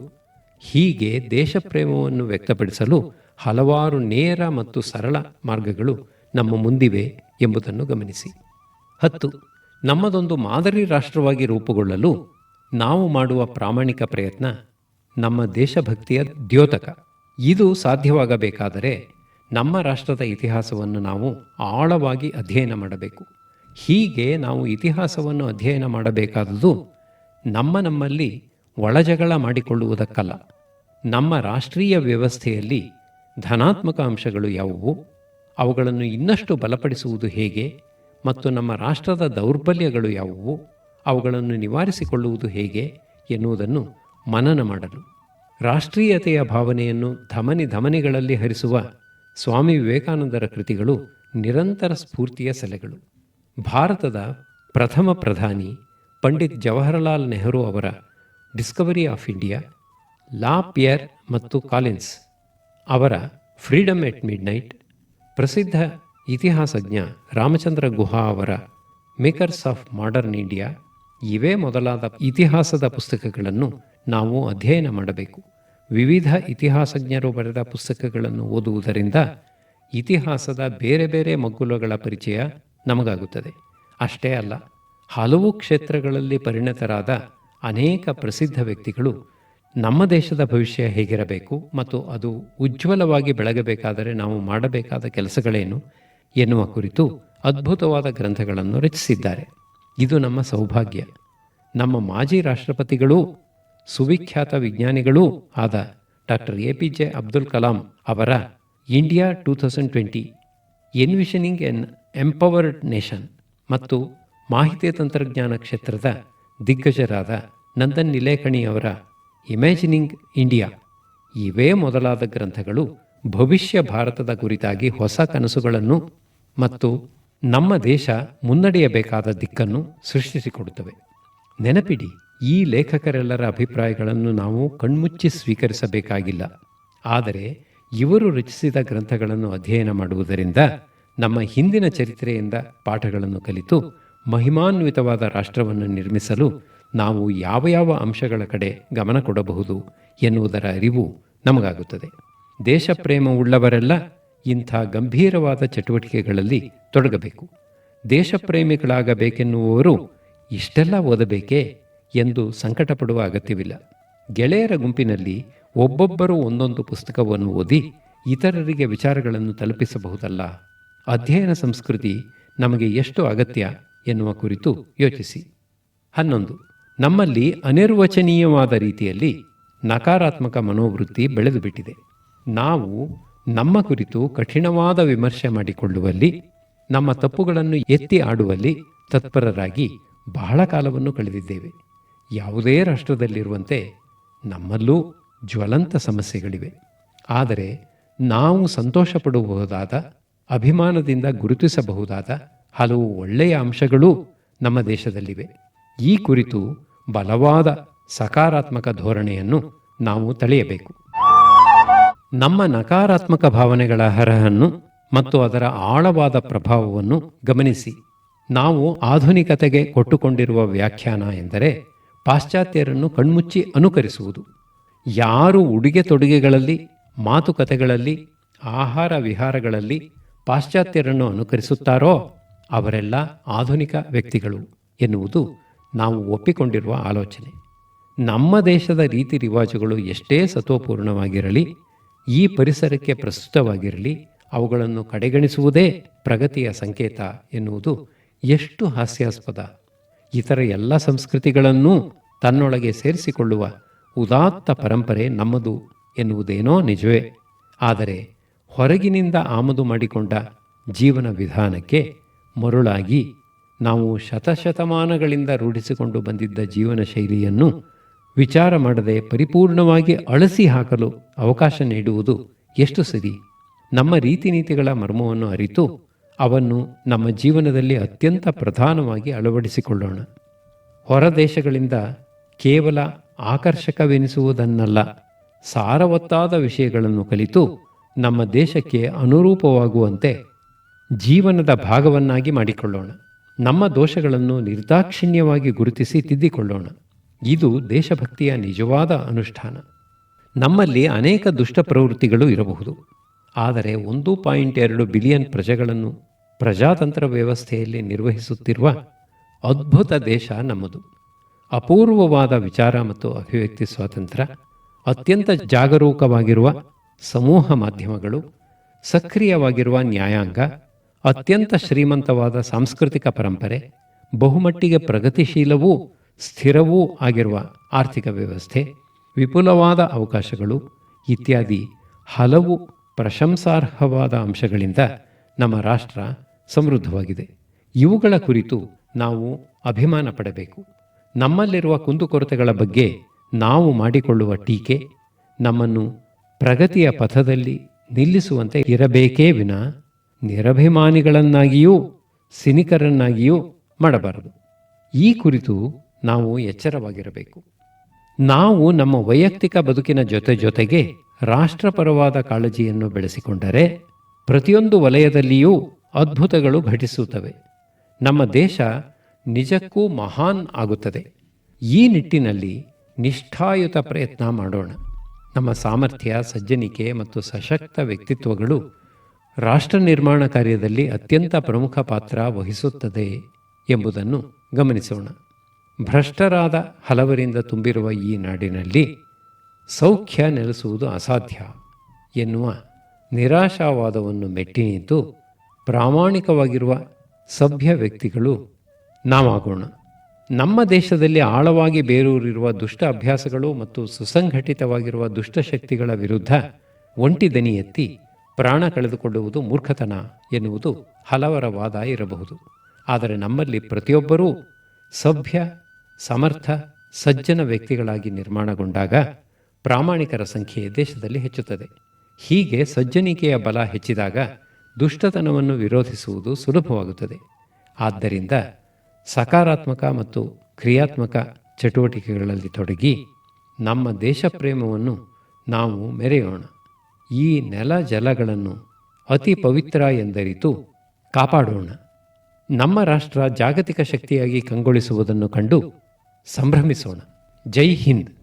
ಹೀಗೆ ದೇಶಪ್ರೇಮವನ್ನು ವ್ಯಕ್ತಪಡಿಸಲು ಹಲವಾರು ನೇರ ಮತ್ತು ಸರಳ ಮಾರ್ಗಗಳು ನಮ್ಮ ಮುಂದಿವೆ ಎಂಬುದನ್ನು ಗಮನಿಸಿ. 10. ನಮ್ಮದೊಂದು ಮಾದರಿ ರಾಷ್ಟ್ರವಾಗಿ ರೂಪುಗೊಳ್ಳಲು ನಾವು ಮಾಡುವ ಪ್ರಾಮಾಣಿಕ ಪ್ರಯತ್ನ ನಮ್ಮ ದೇಶಭಕ್ತಿಯ ದ್ಯೋತಕ. ಇದು ಸಾಧ್ಯವಾಗಬೇಕಾದರೆ ನಮ್ಮ ರಾಷ್ಟ್ರದ ಇತಿಹಾಸವನ್ನು ನಾವು ಆಳವಾಗಿ ಅಧ್ಯಯನ ಮಾಡಬೇಕು. ಹೀಗೆ ನಾವು ಇತಿಹಾಸವನ್ನು ಅಧ್ಯಯನ ಮಾಡಬೇಕಾದುದು ನಮ್ಮಲ್ಲಿ ಒಳಜಗಳ ಮಾಡಿಕೊಳ್ಳುವುದಕ್ಕಲ್ಲ. ನಮ್ಮ ರಾಷ್ಟ್ರೀಯ ವ್ಯವಸ್ಥೆಯಲ್ಲಿ ಧನಾತ್ಮಕ ಅಂಶಗಳು ಯಾವುವು, ಅವುಗಳನ್ನು ಇನ್ನಷ್ಟು ಬಲಪಡಿಸುವುದು ಹೇಗೆ ಮತ್ತು ನಮ್ಮ ರಾಷ್ಟ್ರದ ದೌರ್ಬಲ್ಯಗಳು ಯಾವುವು, ಅವುಗಳನ್ನು ನಿವಾರಿಸಿಕೊಳ್ಳುವುದು ಹೇಗೆ ಎನ್ನುವುದನ್ನು ಮನನ ಮಾಡಲು. ರಾಷ್ಟ್ರೀಯತೆಯ ಭಾವನೆಯನ್ನು ಧಮನಿಗಳಲ್ಲಿ ಹರಿಸುವ ಸ್ವಾಮಿ ವಿವೇಕಾನಂದರ ಕೃತಿಗಳು ನಿರಂತರ ಸ್ಫೂರ್ತಿಯ ಸೆಲೆಗಳು. ಭಾರತದ ಪ್ರಥಮ ಪ್ರಧಾನಿ ಪಂಡಿತ್ ಜವಾಹರಲಾಲ್ ನೆಹರು ಅವರ Discovery of India, Lapierre ಮತ್ತು ಕಾಲಿನ್ಸ್ ಅವರ ಫ್ರೀಡಮ್ ಎಟ್ ಮಿಡ್ನೈಟ್, ಪ್ರಸಿದ್ಧ ಇತಿಹಾಸಜ್ಞ ರಾಮಚಂದ್ರ ಗುಹಾ ಅವರ ಮೇಕರ್ಸ್ ಆಫ್ ಮಾಡರ್ನ್ ಇಂಡಿಯಾ, ಇವೇ ಮೊದಲಾದ ಇತಿಹಾಸದ ಪುಸ್ತಕಗಳನ್ನು ನಾವು ಅಧ್ಯಯನ ಮಾಡಬೇಕು. ವಿವಿಧ ಇತಿಹಾಸಜ್ಞರು ಬರೆದ ಪುಸ್ತಕಗಳನ್ನು ಓದುವುದರಿಂದ ಇತಿಹಾಸದ ಬೇರೆ ಬೇರೆ ಮಗ್ಗುಲುಗಳ ಪರಿಚಯ ನಮಗಾಗುತ್ತದೆ. ಅಷ್ಟೇ ಅಲ್ಲ, ಹಲವು ಕ್ಷೇತ್ರಗಳಲ್ಲಿ ಪರಿಣತರಾದ ಅನೇಕ ಪ್ರಸಿದ್ಧ ವ್ಯಕ್ತಿಗಳು ನಮ್ಮ ದೇಶದ ಭವಿಷ್ಯ ಹೇಗಿರಬೇಕು ಮತ್ತು ಅದು ಉಜ್ವಲವಾಗಿ ಬೆಳಗಬೇಕಾದರೆ ನಾವು ಮಾಡಬೇಕಾದ ಕೆಲಸಗಳೇನು ಎನ್ನುವ ಕುರಿತು ಅದ್ಭುತವಾದ ಗ್ರಂಥಗಳನ್ನು ರಚಿಸಿದ್ದಾರೆ. ಇದು ನಮ್ಮ ಸೌಭಾಗ್ಯ. ನಮ್ಮ ಮಾಜಿ ರಾಷ್ಟ್ರಪತಿಗಳೂ ಸುವಿಖ್ಯಾತ ವಿಜ್ಞಾನಿಗಳೂ ಆದ ಡಾಕ್ಟರ್ APJ ಅಬ್ದುಲ್ ಕಲಾಂ ಅವರ ಇಂಡಿಯಾ 2020 ಎನ್ವಿಷನಿಂಗ್ ಎನ್ ಎಂಪವರ್ಡ್ ನೇಷನ್ ಮತ್ತು ಮಾಹಿತಿ ತಂತ್ರಜ್ಞಾನ ಕ್ಷೇತ್ರದ ದಿಗ್ಗಜರಾದ ನಂದನ್ ನಿಲೇಕಣಿ ಅವರ ಇಮ್ಯಾಜಿನಿಂಗ್ ಇಂಡಿಯಾ, ಇವೇ ಮೊದಲಾದ ಗ್ರಂಥಗಳು ಭವಿಷ್ಯ ಭಾರತದ ಕುರಿತಾಗಿ ಹೊಸ ಕನಸುಗಳನ್ನು ಮತ್ತು ನಮ್ಮ ದೇಶ ಮುನ್ನಡೆಯಬೇಕಾದ ದಿಕ್ಕನ್ನು ಸೃಷ್ಟಿಸಿಕೊಡುತ್ತವೆ. ನೆನಪಿಡಿ, ಈ ಲೇಖಕರೆಲ್ಲರ ಅಭಿಪ್ರಾಯಗಳನ್ನು ನಾವು ಕಣ್ಮುಚ್ಚಿ ಸ್ವೀಕರಿಸಬೇಕಾಗಿಲ್ಲ. ಆದರೆ ಇವರು ರಚಿಸಿದ ಗ್ರಂಥಗಳನ್ನು ಅಧ್ಯಯನ ಮಾಡುವುದರಿಂದ ನಮ್ಮ ಹಿಂದಿನ ಚರಿತ್ರೆಯಿಂದ ಪಾಠಗಳನ್ನು ಕಲಿತು ಮಹಿಮಾನ್ವಿತವಾದ ರಾಷ್ಟ್ರವನ್ನು ನಿರ್ಮಿಸಲು ನಾವು ಯಾವ ಯಾವ ಅಂಶಗಳ ಕಡೆ ಗಮನ ಕೊಡಬಹುದು ಎನ್ನುವುದರ ಅರಿವು ನಮಗಾಗುತ್ತದೆ. ದೇಶ ಪ್ರೇಮವುಳ್ಳವರೆಲ್ಲ ಇಂಥ ಗಂಭೀರವಾದ ಚಟುವಟಿಕೆಗಳಲ್ಲಿ ತೊಡಗಬೇಕು. ದೇಶಪ್ರೇಮಿಗಳಾಗಬೇಕೆನ್ನುವವರು ಇಷ್ಟೆಲ್ಲ ಓದಬೇಕೇ ಎಂದು ಸಂಕಟಪಡುವ ಅಗತ್ಯವಿಲ್ಲ. ಗೆಳೆಯರ ಗುಂಪಿನಲ್ಲಿ ಒಬ್ಬೊಬ್ಬರು ಒಂದೊಂದು ಪುಸ್ತಕವನ್ನು ಓದಿ ಇತರರಿಗೆ ವಿಚಾರಗಳನ್ನು ತಲುಪಿಸಬಹುದಲ್ಲ. ಅಧ್ಯಯನ ಸಂಸ್ಕೃತಿ ನಮಗೆ ಎಷ್ಟು ಅಗತ್ಯ ಎನ್ನುವ ಕುರಿತು ಯೋಚಿಸಿ. 11. ನಮ್ಮಲ್ಲಿ ಅನಿರ್ವಚನೀಯವಾದ ರೀತಿಯಲ್ಲಿ ನಕಾರಾತ್ಮಕ ಮನೋವೃತ್ತಿ ಬೆಳೆದು ಬಿಟ್ಟಿದೆ. ನಾವು ನಮ್ಮ ಕುರಿತು ಕಠಿಣವಾದ ವಿಮರ್ಶೆ ಮಾಡಿಕೊಳ್ಳುವಲ್ಲಿ, ನಮ್ಮ ತಪ್ಪುಗಳನ್ನು ಎತ್ತಿ ಆಡುವಲ್ಲಿ ತತ್ಪರರಾಗಿ ಬಹಳ ಕಾಲವನ್ನು ಕಳೆದಿದ್ದೇವೆ. ಯಾವುದೇ ರಾಷ್ಟ್ರದಲ್ಲಿರುವಂತೆ ನಮ್ಮಲ್ಲೂ ಜ್ವಲಂತ ಸಮಸ್ಯೆಗಳಿವೆ. ಆದರೆ ನಾವು ಸಂತೋಷಪಡಬಹುದಾದ, ಅಭಿಮಾನದಿಂದ ಗುರುತಿಸಬಹುದಾದ ಹಲವು ಒಳ್ಳೆಯ ಅಂಶಗಳೂ ನಮ್ಮ ದೇಶದಲ್ಲಿವೆ. ಈ ಕುರಿತು ಬಲವಾದ ಸಕಾರಾತ್ಮಕ ಧೋರಣೆಯನ್ನು ನಾವು ತಳೆಯಬೇಕು. ನಮ್ಮ ನಕಾರಾತ್ಮಕ ಭಾವನೆಗಳ ಹರಹನ್ನು ಮತ್ತು ಅದರ ಆಳವಾದ ಪ್ರಭಾವವನ್ನು ಗಮನಿಸಿ. ನಾವು ಆಧುನಿಕತೆಗೆ ಕೊಟ್ಟುಕೊಂಡಿರುವ ವ್ಯಾಖ್ಯಾನ ಎಂದರೆ ಪಾಶ್ಚಾತ್ಯರನ್ನು ಕಣ್ಮುಚ್ಚಿ ಅನುಕರಿಸುವುದು. ಯಾರು ಉಡುಗೆ ತೊಡುಗೆಗಳಲ್ಲಿ, ಮಾತುಕತೆಗಳಲ್ಲಿ, ಆಹಾರ ವಿಹಾರಗಳಲ್ಲಿ ಪಾಶ್ಚಾತ್ಯರನ್ನು ಅನುಕರಿಸುತ್ತಾರೋ ಅವರೆಲ್ಲ ಆಧುನಿಕ ವ್ಯಕ್ತಿಗಳು ಎನ್ನುವುದು ನಾವು ಒಪ್ಪಿಕೊಂಡಿರುವ ಆಲೋಚನೆ. ನಮ್ಮ ದೇಶದ ರೀತಿ ರಿವಾಜುಗಳು ಎಷ್ಟೇ ಸತ್ವಪೂರ್ಣವಾಗಿರಲಿ, ಈ ಪರಿಸರಕ್ಕೆ ಪ್ರಸ್ತುತವಾಗಿರಲಿ, ಅವುಗಳನ್ನು ಕಡೆಗಣಿಸುವುದೇ ಪ್ರಗತಿಯ ಸಂಕೇತ ಎನ್ನುವುದು ಎಷ್ಟು ಹಾಸ್ಯಾಸ್ಪದ. ಇತರ ಎಲ್ಲ ಸಂಸ್ಕೃತಿಗಳನ್ನೂ ತನ್ನೊಳಗೆ ಸೇರಿಸಿಕೊಳ್ಳುವ ಉದಾತ್ತ ಪರಂಪರೆ ನಮ್ಮದು ಎನ್ನುವುದೇನೋ ನಿಜವೇ. ಆದರೆ ಹೊರಗಿನಿಂದ ಆಮದು ಮಾಡಿಕೊಂಡ ಜೀವನ ವಿಧಾನಕ್ಕೆ ಮರುಳಾಗಿ ನಾವು ಶತಶತಮಾನಗಳಿಂದ ರೂಢಿಸಿಕೊಂಡು ಬಂದಿದ್ದ ಜೀವನ ಶೈಲಿಯನ್ನು ವಿಚಾರ ಮಾಡದೆ ಪರಿಪೂರ್ಣವಾಗಿ ಅಳಿಸಿ ಹಾಕಲು ಅವಕಾಶ ನೀಡುವುದು ಎಷ್ಟು ಸರಿ? ನಮ್ಮ ರೀತಿ ನೀತಿಗಳ ಮರ್ಮವನ್ನು ಅರಿತು ಅವನ್ನು ನಮ್ಮ ಜೀವನದಲ್ಲಿ ಅತ್ಯಂತ ಪ್ರಧಾನವಾಗಿ ಅಳವಡಿಸಿಕೊಳ್ಳೋಣ. ಹೊರ ದೇಶಗಳಿಂದ ಕೇವಲ ಆಕರ್ಷಕವೆನಿಸುವುದನ್ನಲ್ಲ, ಸಾರವತ್ತಾದ ವಿಷಯಗಳನ್ನು ಕಲಿತು ನಮ್ಮ ದೇಶಕ್ಕೆ ಅನುರೂಪವಾಗುವಂತೆ ಜೀವನದ ಭಾಗವನ್ನಾಗಿ ಮಾಡಿಕೊಳ್ಳೋಣ. ನಮ್ಮ ದೋಷಗಳನ್ನು ನಿರ್ದಾಕ್ಷಿಣ್ಯವಾಗಿ ಗುರುತಿಸಿ ತಿದ್ದಿಕೊಳ್ಳೋಣ. ಇದು ದೇಶಭಕ್ತಿಯ ನಿಜವಾದ ಅನುಷ್ಠಾನ. ನಮ್ಮಲ್ಲಿ ಅನೇಕ ದುಷ್ಟ ಪ್ರವೃತ್ತಿಗಳು ಇರಬಹುದು. ಆದರೆ 1.2 ಬಿಲಿಯನ್ ಪ್ರಜೆಗಳನ್ನು ಪ್ರಜಾತಂತ್ರ ವ್ಯವಸ್ಥೆಯಲ್ಲಿ ನಿರ್ವಹಿಸುತ್ತಿರುವ ಅದ್ಭುತ ದೇಶ ನಮ್ಮದು. ಅಪೂರ್ವವಾದ ವಿಚಾರ ಮತ್ತು ಅಭಿವ್ಯಕ್ತಿ ಸ್ವಾತಂತ್ರ್ಯ, ಅತ್ಯಂತ ಜಾಗರೂಕವಾಗಿರುವ ಸಮೂಹ ಮಾಧ್ಯಮಗಳು, ಸಕ್ರಿಯವಾಗಿರುವ ನ್ಯಾಯಾಂಗ, ಅತ್ಯಂತ ಶ್ರೀಮಂತವಾದ ಸಾಂಸ್ಕೃತಿಕ ಪರಂಪರೆ, ಬಹುಮಟ್ಟಿಗೆ ಪ್ರಗತಿಶೀಲವೂ ಸ್ಥಿರವೂ ಆಗಿರುವ ಆರ್ಥಿಕ ವ್ಯವಸ್ಥೆ, ವಿಪುಲವಾದ ಅವಕಾಶಗಳು ಇತ್ಯಾದಿ ಹಲವು ಪ್ರಶಂಸಾರ್ಹವಾದ ಅಂಶಗಳಿಂದ ನಮ್ಮ ರಾಷ್ಟ್ರ ಸಮೃದ್ಧವಾಗಿದೆ. ಇವುಗಳ ಕುರಿತು ನಾವು ಅಭಿಮಾನ ಪಡಬೇಕು. ನಮ್ಮಲ್ಲಿರುವ ಕುಂದುಕೊರತೆಗಳ ಬಗ್ಗೆ ನಾವು ಮಾಡಿಕೊಳ್ಳುವ ಟೀಕೆ ನಮ್ಮನ್ನು ಪ್ರಗತಿಯ ಪಥದಲ್ಲಿ ನಿಲ್ಲಿಸುವಂತೆ ಇರಬೇಕೇ ವಿನ ನಿರಭಿಮಾನಿಗಳನ್ನಾಗಿಯೂ ಸಿನಿಕರನ್ನಾಗಿಯೂ ಮಾಡಬಾರದು. ಈ ಕುರಿತು ನಾವು ಎಚ್ಚರವಾಗಿರಬೇಕು. ನಾವು ನಮ್ಮ ವೈಯಕ್ತಿಕ ಬದುಕಿನ ಜೊತೆಗೆ ರಾಷ್ಟ್ರಪರವಾದ ಕಾಳಜಿಯನ್ನು ಬೆಳೆಸಿಕೊಂಡರೆ ಪ್ರತಿಯೊಂದು ವಲಯದಲ್ಲಿಯೂ ಅದ್ಭುತಗಳು ಘಟಿಸುತ್ತವೆ. ನಮ್ಮ ದೇಶ ನಿಜಕ್ಕೂ ಮಹಾನ್ ಆಗುತ್ತದೆ. ಈ ನಿಟ್ಟಿನಲ್ಲಿ ನಿಷ್ಠಾಯುತ ಪ್ರಯತ್ನ ಮಾಡೋಣ. ನಮ್ಮ ಸಾಮರ್ಥ್ಯ, ಸಜ್ಜನಿಕೆ ಮತ್ತು ಸಶಕ್ತ ವ್ಯಕ್ತಿತ್ವಗಳು ರಾಷ್ಟ್ರ ನಿರ್ಮಾಣ ಕಾರ್ಯದಲ್ಲಿ ಅತ್ಯಂತ ಪ್ರಮುಖ ಪಾತ್ರ ವಹಿಸುತ್ತದೆ ಎಂಬುದನ್ನು ಗಮನಿಸೋಣ. ಭ್ರಷ್ಟರಾದ ಹಲವರಿಂದ ತುಂಬಿರುವ ಈ ನಾಡಿನಲ್ಲಿ ಸೌಖ್ಯ ನೆಲೆಸುವುದು ಅಸಾಧ್ಯ ಎನ್ನುವ ನಿರಾಶಾವಾದವನ್ನು ಮೆಟ್ಟಿ ನಿಂತು ಪ್ರಾಮಾಣಿಕವಾಗಿರುವ ಸಭ್ಯ ವ್ಯಕ್ತಿಗಳು ನಾವಾಗೋಣ. ನಮ್ಮ ದೇಶದಲ್ಲಿ ಆಳವಾಗಿ ಬೇರೂರಿರುವ ದುಷ್ಟ ಅಭ್ಯಾಸಗಳು ಮತ್ತು ಸುಸಂಘಟಿತವಾಗಿರುವ ದುಷ್ಟಶಕ್ತಿಗಳ ವಿರುದ್ಧ ಒಂಟಿ ದನಿ ಎತ್ತಿ ಪ್ರಾಣ ಕಳೆದುಕೊಳ್ಳುವುದು ಮೂರ್ಖತನ ಎನ್ನುವುದು ಹಲವರ ವಾದ ಇರಬಹುದು. ಆದರೆ ನಮ್ಮಲ್ಲಿ ಪ್ರತಿಯೊಬ್ಬರೂ ಸಭ್ಯ, ಸಮರ್ಥ, ಸಜ್ಜನ ವ್ಯಕ್ತಿಗಳಾಗಿ ನಿರ್ಮಾಣಗೊಂಡಾಗ ಪ್ರಾಮಾಣಿಕರ ಸಂಖ್ಯೆ ದೇಶದಲ್ಲಿ ಹೆಚ್ಚುತ್ತದೆ. ಹೀಗೆ ಸಜ್ಜನಿಕೆಯ ಬಲ ಹೆಚ್ಚಿದಾಗ ದುಷ್ಟತನವನ್ನು ವಿರೋಧಿಸುವುದು ಸುಲಭವಾಗುತ್ತದೆ. ಆದ್ದರಿಂದ ಸಕಾರಾತ್ಮಕ ಮತ್ತು ಕ್ರಿಯಾತ್ಮಕ ಚಟುವಟಿಕೆಗಳಲ್ಲಿ ತೊಡಗಿ ನಮ್ಮ ದೇಶ ಪ್ರೇಮವನ್ನು ನಾವು ಮೆರೆಯೋಣ. ಈ ನೆಲ ಜಲಗಳನ್ನು ಅತಿ ಪವಿತ್ರ ಎಂದರಿತು ಕಾಪಾಡೋಣ. ನಮ್ಮ ರಾಷ್ಟ್ರ ಜಾಗತಿಕ ಶಕ್ತಿಯಾಗಿ ಕಂಗೊಳಿಸುವುದನ್ನು ಕಂಡು ಸಂಭ್ರಮಿಸೋಣ. ಜೈ ಹಿಂದ್.